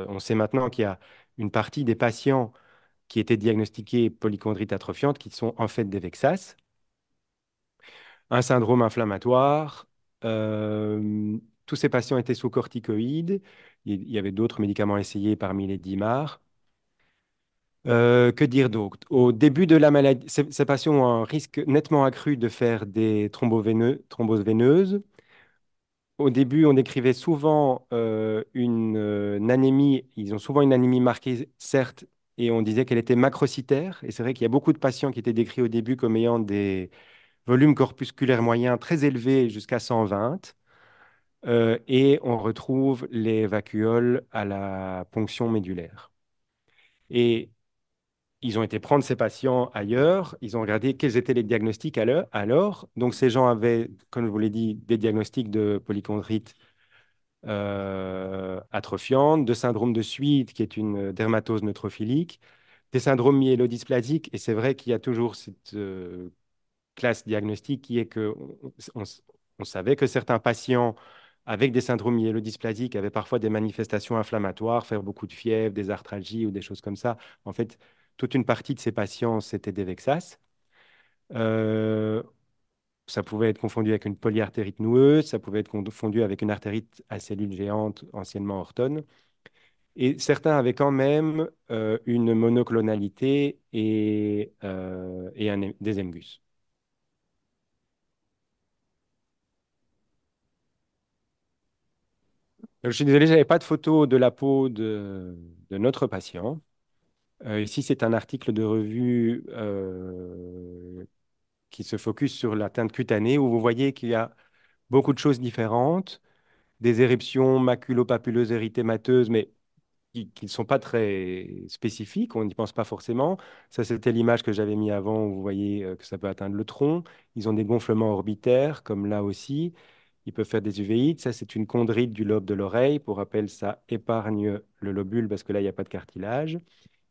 on sait maintenant qu'il y a une partie des patients qui étaient diagnostiqués polychondrite atrophiante qui sont en fait des VEXAS, un syndrome inflammatoire. Tous ces patients étaient sous corticoïdes. Il y avait d'autres médicaments essayés parmi les DIMAR. Que dire d'autre? Au début de la maladie, ces patients ont un risque nettement accru de faire des thromboses veineuses. Au début, on décrivait souvent une anémie. Ils ont souvent une anémie marquée, certes, et on disait qu'elle était macrocytaire. Et c'est vrai qu'il y a beaucoup de patients qui étaient décrits au début comme ayant des volumes corpusculaires moyens très élevés jusqu'à 120. Et on retrouve les vacuoles à la ponction médulaire. Et ils ont été prendre ces patients ailleurs, ils ont regardé quels étaient les diagnostics alors. Donc, ces gens avaient, comme je vous l'ai dit, des diagnostics de polychondrite atrophiante, de syndrome de Sweet, qui est une dermatose neutrophilique, des syndromes myélodysplasiques. Et c'est vrai qu'il y a toujours cette classe diagnostique qui est que on savait que certains patients avec des syndromes myélodysplasiques avaient parfois des manifestations inflammatoires, faire beaucoup de fièvre, des arthralgies ou des choses comme ça. En fait, toute une partie de ces patients, c'était des VEXAS. Euh, Ça pouvait être confondu avec une polyartérite noueuse, ça pouvait être confondu avec une artérite à cellules géantes, anciennement ortone. Et certains avaient quand même une monoclonalité et des MGUS. Je suis désolé, je n'avais pas de photo de la peau de notre patient. Ici, c'est un article de revue qui se focus sur la teinte cutanée, où vous voyez qu'il y a beaucoup de choses différentes, des éruptions maculopapuleuses érythémateuses, mais qui ne sont pas très spécifiques, on n'y pense pas forcément. Ça, c'était l'image que j'avais mis avant, où vous voyez que ça peut atteindre le tronc. Ils ont des gonflements orbitaires, comme là aussi. Ils peuvent faire des uvéites. Ça, c'est une chondrite du lobe de l'oreille. Pour rappel, ça épargne le lobule parce que là, il n'y a pas de cartilage.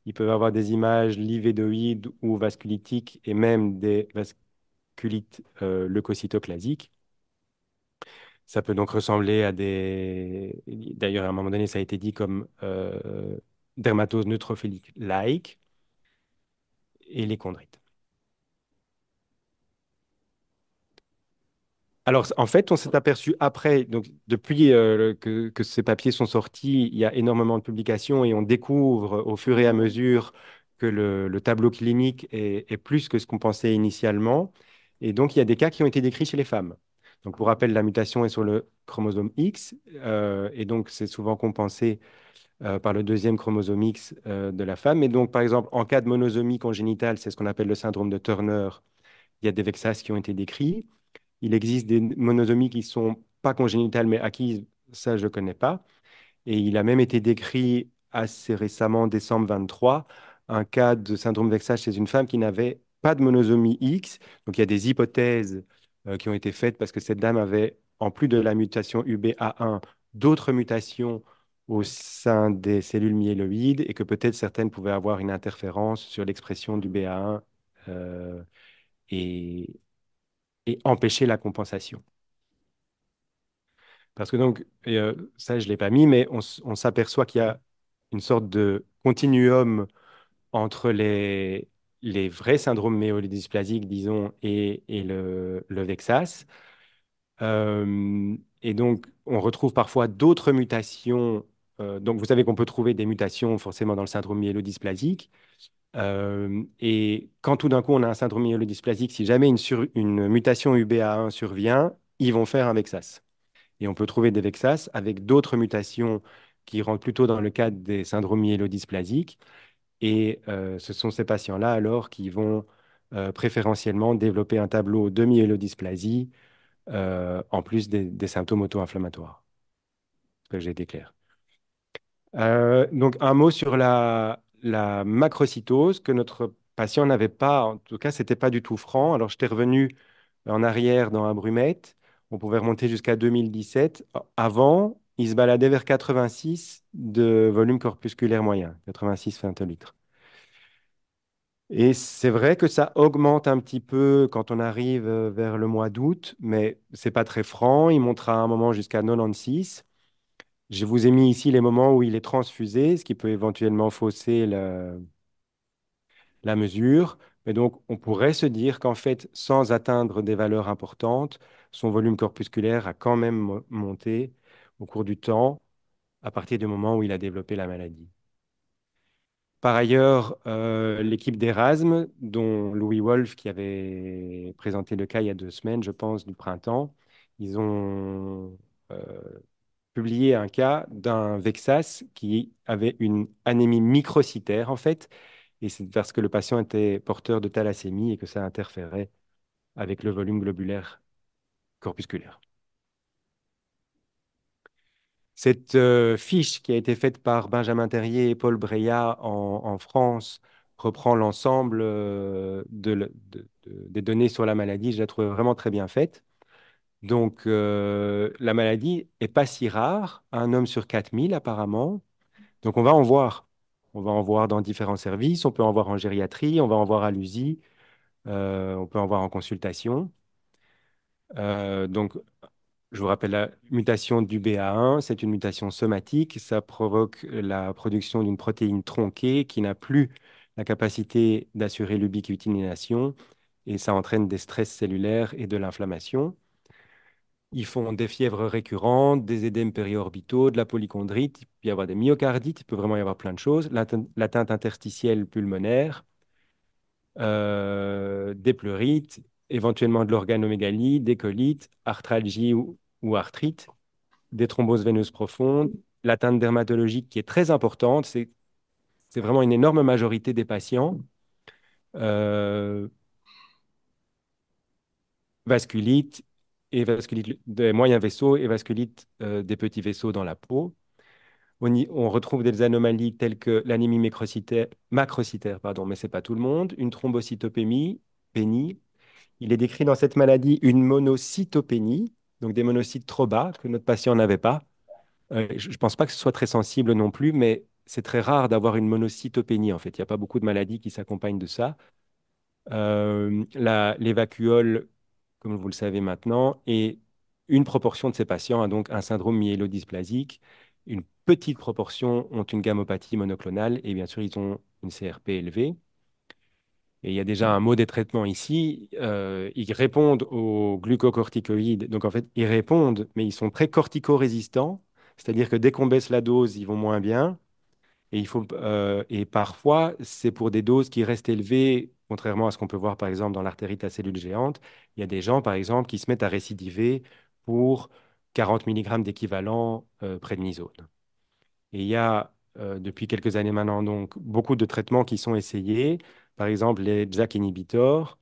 Ils peuvent avoir des images livédoïdes ou vasculitiques et même des vasculites leucocytoclasiques. Ça peut donc ressembler à des... D'ailleurs, à un moment donné, ça a été dit comme dermatose neutrophilique-like et les chondrites. Alors, en fait, on s'est aperçu après, donc depuis que ces papiers sont sortis, il y a énormément de publications et on découvre au fur et à mesure que le tableau clinique est plus que ce qu'on pensait initialement. Et donc, il y a des cas qui ont été décrits chez les femmes. Donc, pour rappel, la mutation est sur le chromosome X et donc c'est souvent compensé par le deuxième chromosome X de la femme. Et donc, par exemple, en cas de monosomie congénitale, c'est ce qu'on appelle le syndrome de Turner, il y a des VEXAS qui ont été décrits. Il existe des monosomies qui ne sont pas congénitales, mais acquises, ça, je ne connais pas. Et il a même été décrit assez récemment, en décembre 23, un cas de syndrome VEXAS chez une femme qui n'avait pas de monosomie X. Donc, il y a des hypothèses qui ont été faites parce que cette dame avait, en plus de la mutation UBA1, d'autres mutations au sein des cellules myéloïdes et que peut-être certaines pouvaient avoir une interférence sur l'expression du BA1 euh, et, et empêcher la compensation. Parce que donc, ça je ne l'ai pas mis, mais on s'aperçoit qu'il y a une sorte de continuum entre les vrais syndromes myélodysplasiques, disons, et le VEXAS. Et donc, on retrouve parfois d'autres mutations. Donc, vous savez qu'on peut trouver des mutations forcément dans le syndrome myélodysplasique. Et quand tout d'un coup, on a un syndrome myélodysplasique, si jamais une mutation UBA1 survient, ils vont faire un VEXAS. Et on peut trouver des VEXAS avec d'autres mutations qui rentrent plutôt dans le cadre des syndromes myélodysplasiques. Et ce sont ces patients-là alors qui vont préférentiellement développer un tableau de myélodysplasie en plus des symptômes auto-inflammatoires. J'espère que j'ai été clair. Donc un mot sur la macrocytose que notre patient n'avait pas, en tout cas, c'était pas du tout franc. Alors j'étais revenu en arrière dans la brumette. On pouvait remonter jusqu'à 2017. Avant, il se baladait vers 86 de volume corpusculaire moyen, 86 femtolitres. Et c'est vrai que ça augmente un petit peu quand on arrive vers le mois d'août, mais c'est pas très franc. Il montera à un moment jusqu'à 96. Je vous ai mis ici les moments où il est transfusé, ce qui peut éventuellement fausser la mesure. Mais donc, on pourrait se dire qu'en fait, sans atteindre des valeurs importantes, son volume corpusculaire a quand même monté au cours du temps, à partir du moment où il a développé la maladie. Par ailleurs, l'équipe d'Erasme, dont Louis Wolff, qui avait présenté le cas il y a 2 semaines, je pense, du printemps, ils ont publié un cas d'un Vexas qui avait une anémie microcytaire, en fait, et c'est parce que le patient était porteur de thalassémie et que ça interférait avec le volume globulaire corpusculaire. Cette fiche qui a été faite par Benjamin Terrier et Paul Breillat en France reprend l'ensemble des données sur la maladie. Je la trouve vraiment très bien faite. Donc, la maladie est pas si rare, un homme sur 4000 apparemment. Donc, on va en voir. On va en voir dans différents services. On peut en voir en gériatrie, on va en voir à l'USI, on peut en voir en consultation. Donc, je vous rappelle la mutation du BA1, c'est une mutation somatique. Ça provoque la production d'une protéine tronquée qui n'a plus la capacité d'assurer l'ubiquitination et ça entraîne des stress cellulaires et de l'inflammation. Ils font des fièvres récurrentes, des édèmes périorbitaux, de la polychondrite, il peut y avoir des myocardites, il peut vraiment y avoir plein de choses, l'atteinte interstitielle pulmonaire, des pleurites, éventuellement de l'organomégalie, des colites, arthralgie ou arthrite, des thromboses veineuses profondes, l'atteinte dermatologique qui est très importante, c'est vraiment une énorme majorité des patients. Euh, Vasculite et vasculite des moyens vaisseaux et vasculite des petits vaisseaux dans la peau. On retrouve des anomalies telles que l'anémie macrocytaire, pardon, mais ce n'est pas tout le monde, une thrombocytopénie, pénie. Il est décrit dans cette maladie une monocytopénie, donc des monocytes trop bas que notre patient n'avait pas. Je ne pense pas que ce soit très sensible non plus, mais c'est très rare d'avoir une monocytopénie en fait. Il n'y a pas beaucoup de maladies qui s'accompagnent de ça. Les vacuoles, comme vous le savez maintenant, et une proportion de ces patients a donc un syndrome myélodysplasique. Une petite proportion ont une gammopathie monoclonale et bien sûr, ils ont une CRP élevée. Et il y a déjà un mot des traitements ici. Ils répondent aux glucocorticoïdes. Donc en fait, ils répondent, mais ils sont très corticorésistants. C'est-à-dire que dès qu'on baisse la dose, ils vont moins bien. Et parfois, c'est pour des doses qui restent élevées, contrairement à ce qu'on peut voir par exemple dans l'artérite à cellules géantes. Il y a des gens, par exemple, qui se mettent à récidiver pour 40 mg d'équivalent prednisone. Et il y a, depuis quelques années maintenant, donc, beaucoup de traitements qui sont essayés. Par exemple, les JAK inhibiteurs,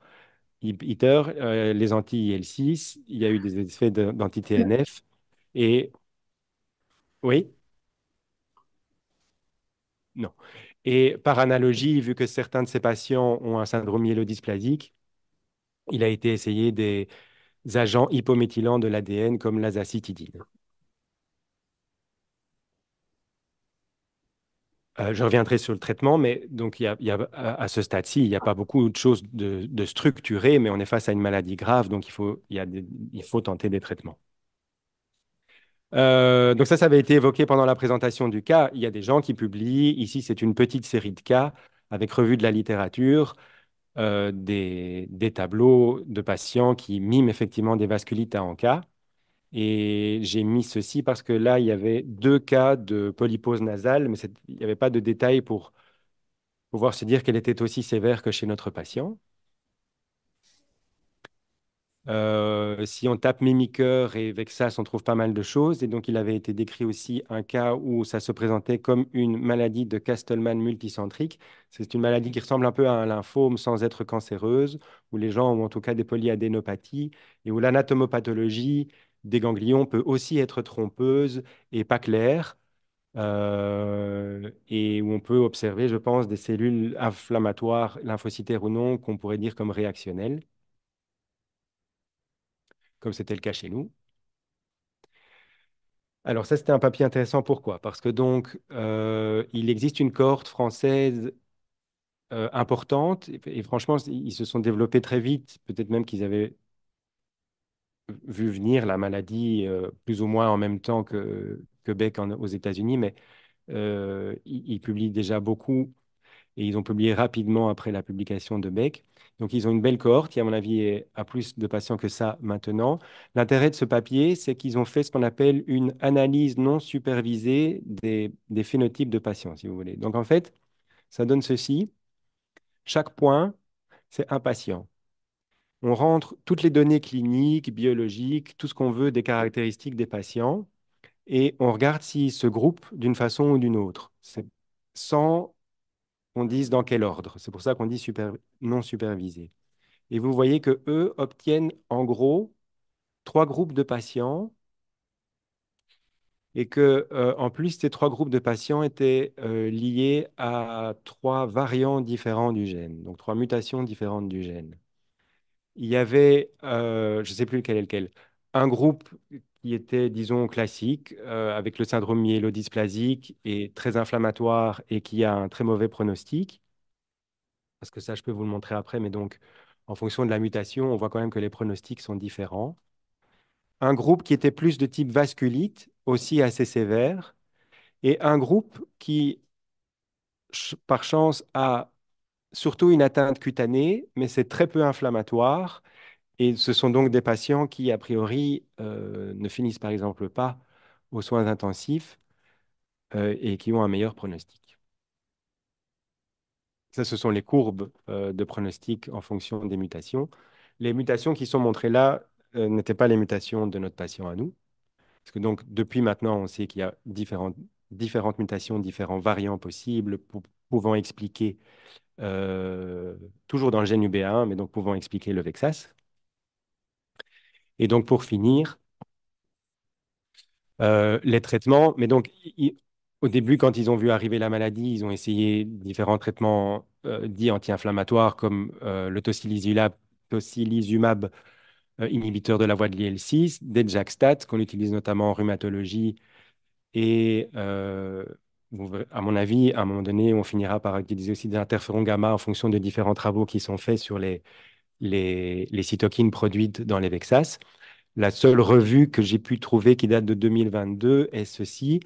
les anti-IL-6. Il y a eu des effets d'anti-TNF. Et oui, non. Et par analogie, vu que certains de ces patients ont un syndrome myélodysplasique, il a été essayé des agents hypométhylants de l'ADN comme l'azacitidine. Je reviendrai sur le traitement, mais donc à ce stade-ci, il n'y a pas beaucoup de choses de structurées, mais on est face à une maladie grave, donc il faut tenter des traitements. Donc ça avait été évoqué pendant la présentation du cas. Il y a des gens qui publient. Ici, c'est une petite série de cas avec revue de la littérature, des tableaux de patients qui miment effectivement des vasculites à Anka. Et j'ai mis ceci parce que là, il y avait 2 cas de polypose nasale, mais il n'y avait pas de détails pour pouvoir se dire qu'elle était aussi sévère que chez notre patient. Si on tape Mimiker et Vexas, on trouve pas mal de choses. Et donc, il avait été décrit aussi un cas où ça se présentait comme une maladie de Castleman multicentrique. C'est une maladie qui ressemble un peu à un lymphome sans être cancéreuse, où les gens ont en tout cas des polyadénopathies et où l'anatomopathologie des ganglions peut aussi être trompeuse et pas claire. Et où on peut observer, je pense, des cellules inflammatoires, lymphocytaires ou non, qu'on pourrait dire comme réactionnelles, comme c'était le cas chez nous. Alors ça, c'était un papier intéressant. Pourquoi? Parce que donc, il existe une cohorte française importante et franchement, ils se sont développés très vite. Peut-être même qu'ils avaient vu venir la maladie plus ou moins en même temps que Beck aux États-Unis, mais ils publient déjà beaucoup et ils ont publié rapidement après la publication de Beck. Donc, ils ont une belle cohorte qui, à mon avis, a plus de patients que ça maintenant. L'intérêt de ce papier, c'est qu'ils ont fait ce qu'on appelle une analyse non supervisée des phénotypes de patients, si vous voulez. Donc, en fait, ça donne ceci. Chaque point, c'est un patient. On rentre toutes les données cliniques, biologiques, tout ce qu'on veut des caractéristiques des patients, et on regarde s'ils se groupent d'une façon ou d'une autre. C'est sans qu'on dise dans quel ordre. C'est pour ça qu'on dit non supervisé. Et vous voyez que eux obtiennent en gros 3 groupes de patients et que en plus ces 3 groupes de patients étaient liés à 3 variants différents du gène, donc 3 mutations différentes du gène. Il y avait, je ne sais plus lequel est lequel, un groupe qui était, disons, classique, avec le syndrome myélodysplasique et très inflammatoire et qui a un très mauvais pronostic. Parce que ça, je peux vous le montrer après, mais donc, en fonction de la mutation, on voit quand même que les pronostics sont différents. Un groupe qui était plus de type vasculite, aussi assez sévère, et un groupe qui, par chance, a surtout une atteinte cutanée, mais c'est très peu inflammatoire, et ce sont donc des patients qui, a priori, ne finissent par exemple pas aux soins intensifs et qui ont un meilleur pronostic. Ça, ce sont les courbes de pronostic en fonction des mutations. Les mutations qui sont montrées là n'étaient pas les mutations de notre patient à nous. Parce que donc, depuis maintenant, on sait qu'il y a différentes mutations, différents variants possibles pouvant expliquer, toujours dans le gène UBA1, mais donc pouvant expliquer le VEXAS. Et donc, pour finir, les traitements. Mais donc, au début, quand ils ont vu arriver la maladie, ils ont essayé différents traitements dits anti-inflammatoires comme le tocilizumab, inhibiteur de la voie de l'IL-6, des Jakstat, qu'on utilise notamment en rhumatologie. Et à mon avis, à un moment donné, on finira par utiliser aussi des interférons gamma en fonction de différents travaux qui sont faits sur les cytokines produites dans les VEXAS. La seule revue que j'ai pu trouver qui date de 2022 est ceci,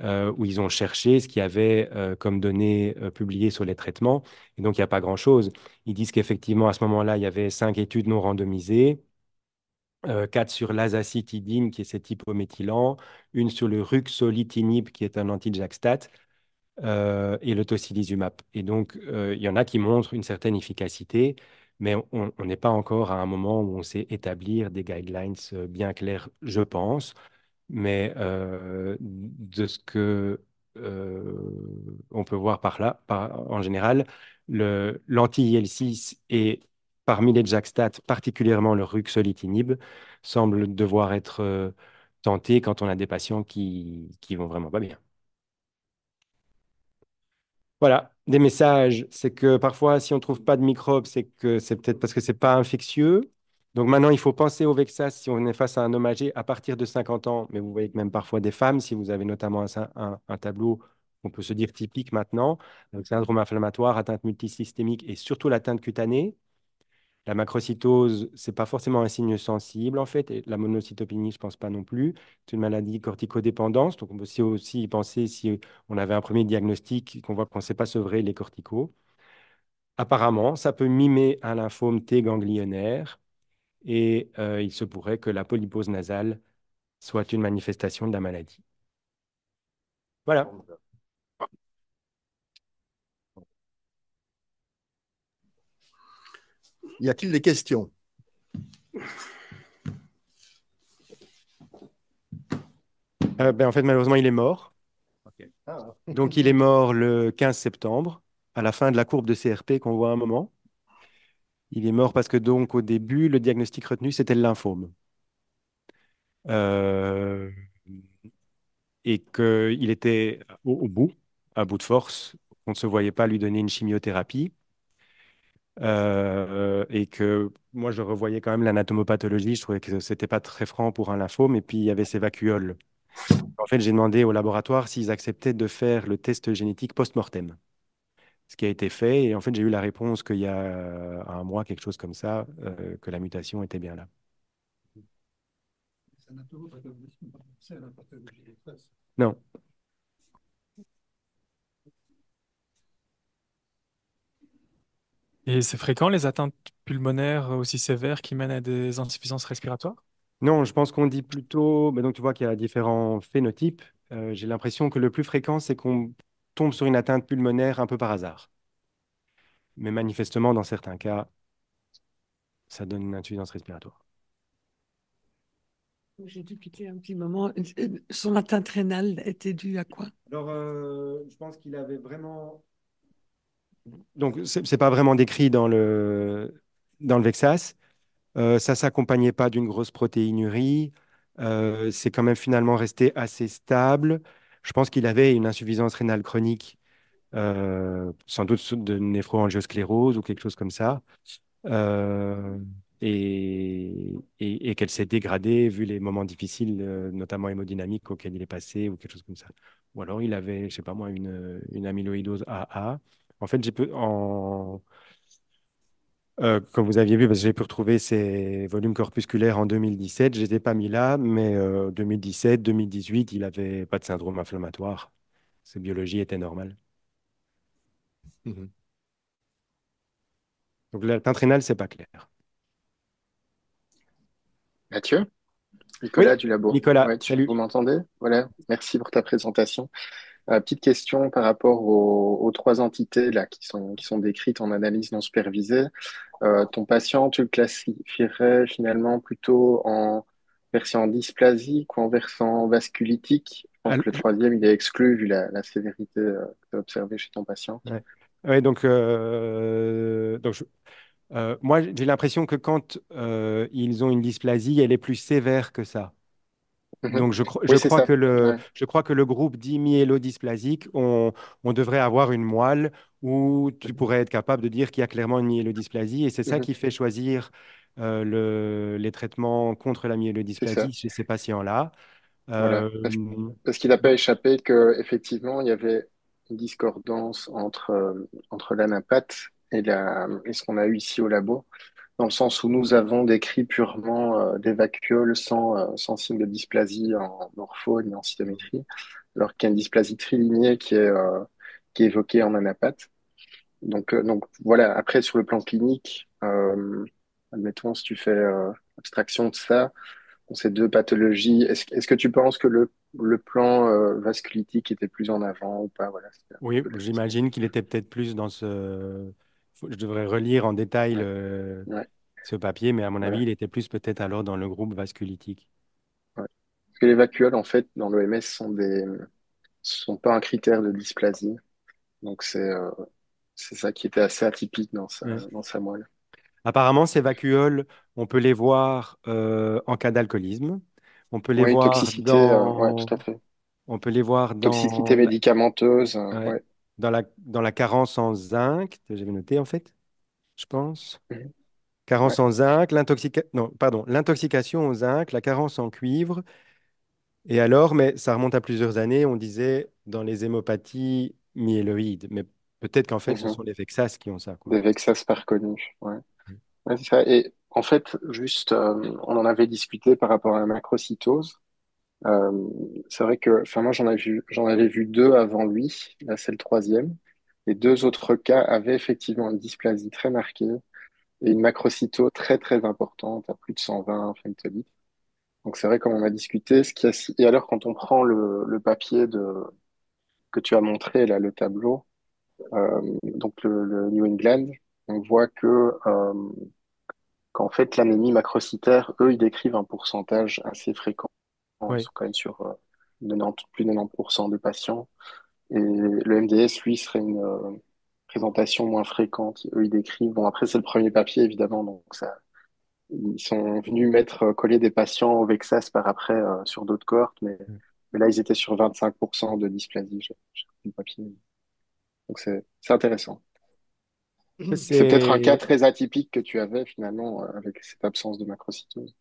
où ils ont cherché ce qu'il y avait comme données publiées sur les traitements. Et donc, il n'y a pas grand-chose. Ils disent qu'effectivement, à ce moment-là, il y avait 5 études non randomisées, 4 sur l'azacitidine, qui est cet hypométhylant, une sur le ruxolitinib, qui est un anti-JAK-STAT, et le tocilizumab. Et donc, il y en a qui montrent une certaine efficacité, mais on n'est pas encore à un moment où on sait établir des guidelines bien clairs, je pense. Mais de ce que on peut voir par là, en général, l'anti-IL-6 et parmi les JAK-STAT, particulièrement le ruxolitinib, semble devoir être tenté quand on a des patients qui vont vraiment pas bien. Voilà, des messages, c'est que parfois, si on ne trouve pas de microbes, c'est que c'est peut-être parce que c'est pas infectieux. Donc maintenant, il faut penser au Vexas si on est face à un homme âgé à partir de 50 ans. Mais vous voyez que même parfois des femmes, si vous avez notamment un tableau, on peut se dire typique maintenant, avec syndrome inflammatoire, atteinte multisystémique et surtout l'atteinte cutanée. La macrocytose, c'est pas forcément un signe sensible, en fait. Et la monocytopénie, je pense pas non plus. C'est une maladie corticodépendance. Donc, on peut aussi y penser si on avait un premier diagnostic, qu'on voit qu'on ne sait pas sevrer les corticos. Apparemment, ça peut mimer un lymphome T ganglionnaire et il se pourrait que la polypose nasale soit une manifestation de la maladie. Voilà. Y a-t-il des questions? En fait, malheureusement, il est mort. Ah. Donc, il est mort le 15 septembre, à la fin de la courbe de CRP qu'on voit à un moment. Il est mort parce que, donc, au début, le diagnostic retenu, c'était le lymphome. Euh, et qu'il était au bout, à bout de force. On ne se voyait pas lui donner une chimiothérapie. Et que moi, je revoyais quand même l'anatomopathologie. Je trouvais que c'était pas très franc pour un lymphome. Et puis, il y avait ces vacuoles. En fait, j'ai demandé au laboratoire s'ils acceptaient de faire le test génétique post-mortem. Ce qui a été fait. Et en fait, j'ai eu la réponse qu'il y a un mois, quelque chose comme ça, que la mutation était bien là. Non. Et c'est fréquent les atteintes pulmonaires aussi sévères qui mènent à des insuffisances respiratoires? Non, je pense qu'on dit plutôt, donc tu vois qu'il y a différents phénotypes. J'ai l'impression que le plus fréquent, c'est qu'on tombe sur une atteinte pulmonaire un peu par hasard. Mais manifestement, dans certains cas, ça donne une insuffisance respiratoire. J'ai dû quitter un petit moment. Son atteinte rénale était due à quoi? Alors, je pense qu'il avait vraiment. Donc, c'est pas vraiment décrit dans le Vexas. Ça s'accompagnait pas d'une grosse protéinurie. C'est quand même finalement resté assez stable. Je pense qu'il avait une insuffisance rénale chronique, sans doute de néphroangiosclérose ou quelque chose comme ça. Euh, et qu'elle s'est dégradée vu les moments difficiles, notamment hémodynamiques auxquels il est passé ou quelque chose comme ça. Ou alors il avait, je sais pas moi, une amyloïdose AA. En fait, comme vous aviez vu, parce que j'ai pu retrouver ces volumes corpusculaires en 2017, je ne les ai pas mis là, mais 2017, 2018, il n'avait pas de syndrome inflammatoire. Sa biologie était normale. Mhm. Donc l'atteinte rénale, c'est pas clair. Mathieu, Oui, Nicolas du labo. Nicolas, Ouais, salut. vous m'entendez? Voilà, merci pour ta présentation. Petite question par rapport aux trois entités là qui sont décrites en analyse non supervisée. Ton patient, tu le classifierais finalement plutôt en versant dysplasique ou en versant vasculitique? Je pense Al- que le troisième, il est exclu vu la sévérité que tu as observée chez ton patient. ouais. Ouais, moi, j'ai l'impression que quand ils ont une dysplasie, elle est plus sévère que ça. Mhm. Donc, je Oui, c'est crois ça. que le, Ouais. je crois que le groupe dit myélodysplasique, on devrait avoir une moelle où tu pourrais être capable de dire qu'il y a clairement une myélodysplasie. Et c'est ça Mhm. qui fait choisir les traitements contre la C'est ça. myélodysplasie chez ces patients-là. Voilà. Euh, Parce qu'il n'a pas échappé que effectivement il y avait une discordance entre l'anapath et ce qu'on a eu ici au labo, dans le sens où nous avons décrit purement des vacuoles sans signe de dysplasie en morpho ni en cytométrie, alors qu'il y a une dysplasie trilignée qui est évoquée en anapath. Donc voilà, après sur le plan clinique, admettons si tu fais abstraction de ça, pour ces deux pathologies, est-ce que tu penses que le plan vasculitique était plus en avant ou pas? Voilà, c'était un oui, peu la question. j'imagine qu'il était peut-être plus dans ce. Je devrais relire en détail Ouais, ouais, ce papier, mais à mon avis, voilà. il était plus peut-être alors dans le groupe vasculitique. Ouais. Parce que les vacuoles, en fait, dans l'OMS, sont pas un critère de dysplasie. Donc c'est ça qui était assez atypique dans sa moelle. Apparemment, ces vacuoles, on peut les voir en cas d'alcoolisme. On peut les Oui, voir toxicité, ouais, tout à fait. on peut les voir Toxicité médicamenteuse, ouais, ouais. dans la carence en zinc, que j'avais noté en fait, je pense. Mhm. Carence Ouais. en zinc, non, pardon, l'intoxication au zinc, la carence en cuivre. Et alors, mais ça remonte à plusieurs années, on disait dans les hémopathies myéloïdes. Mais peut-être qu'en fait, ce Mhm. sont les Vexas qui ont ça, quoi. Des Vexas pas reconnus, ouais. Ouais, c'est ça. Et en fait, juste, on en avait discuté par rapport à la macrocytose. Euh, c'est vrai que, enfin, moi, j'en avais vu deux avant lui. Là, c'est le troisième. Les deux autres cas avaient effectivement une dysplasie très marquée et une macrocytose très, très importante, à plus de 120 femtolits. Donc, c'est vrai, comme on a discuté, et alors, quand on prend le papier que tu as montré, là, le tableau, donc le New England, on voit qu'en fait, l'anémie macrocytaire, eux, ils décrivent un pourcentage assez fréquent. Ils Oui. sont quand même sur 90, plus de 90% des patients. Et le MDS, lui, serait une présentation moins fréquente. Eux, ils décrivent. Bon, après, c'est le premier papier, évidemment. Donc, ils sont venus coller des patients au Vexas par après sur d'autres cohortes. Mais là, ils étaient sur 25% de dysplasie. J'ai pris le papier. Donc, c'est intéressant. C'est peut-être un cas C'est très atypique que tu avais finalement avec cette absence de macrocytose.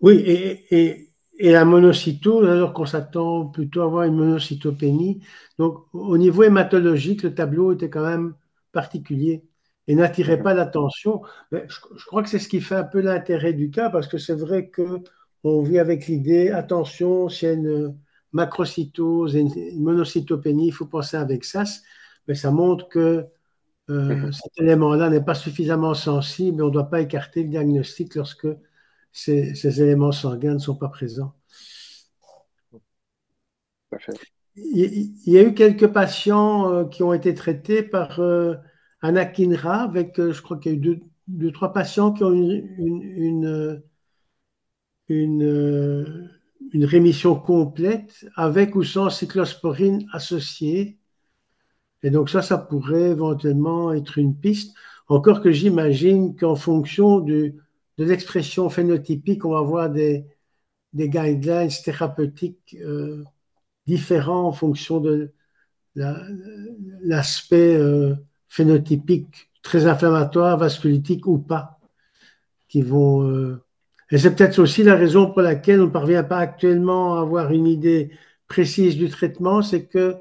Oui, et la monocytose, alors qu'on s'attend plutôt à avoir une monocytopénie. Donc, au niveau hématologique, le tableau était quand même particulier et n'attirait Mhm. pas l'attention. Mais je crois que c'est ce qui fait un peu l'intérêt du cas, parce que c'est vrai qu'on vit avec l'idée, attention, s'il y a une macrocytose et une monocytopénie, il faut penser avec ça. Mais ça montre que Mhm. cet élément-là n'est pas suffisamment sensible et on ne doit pas écarter le diagnostic lorsque ces éléments sanguins ne sont pas présents. Tout à fait. Il y a eu quelques patients qui ont été traités par anakinra avec, je crois qu'il y a eu deux, trois patients qui ont une, euh, une rémission complète avec ou sans cyclosporine associée. Et donc ça pourrait éventuellement être une piste. Encore que j'imagine qu'en fonction de l'expression phénotypique, on va avoir des guidelines thérapeutiques différents en fonction de l'aspect phénotypique, très inflammatoire, vasculitique ou pas, qui vont. Et c'est peut-être aussi la raison pour laquelle on ne parvient pas actuellement à avoir une idée précise du traitement, c'est que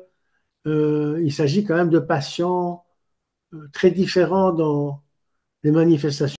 il s'agit quand même de patients très différents dans les manifestations.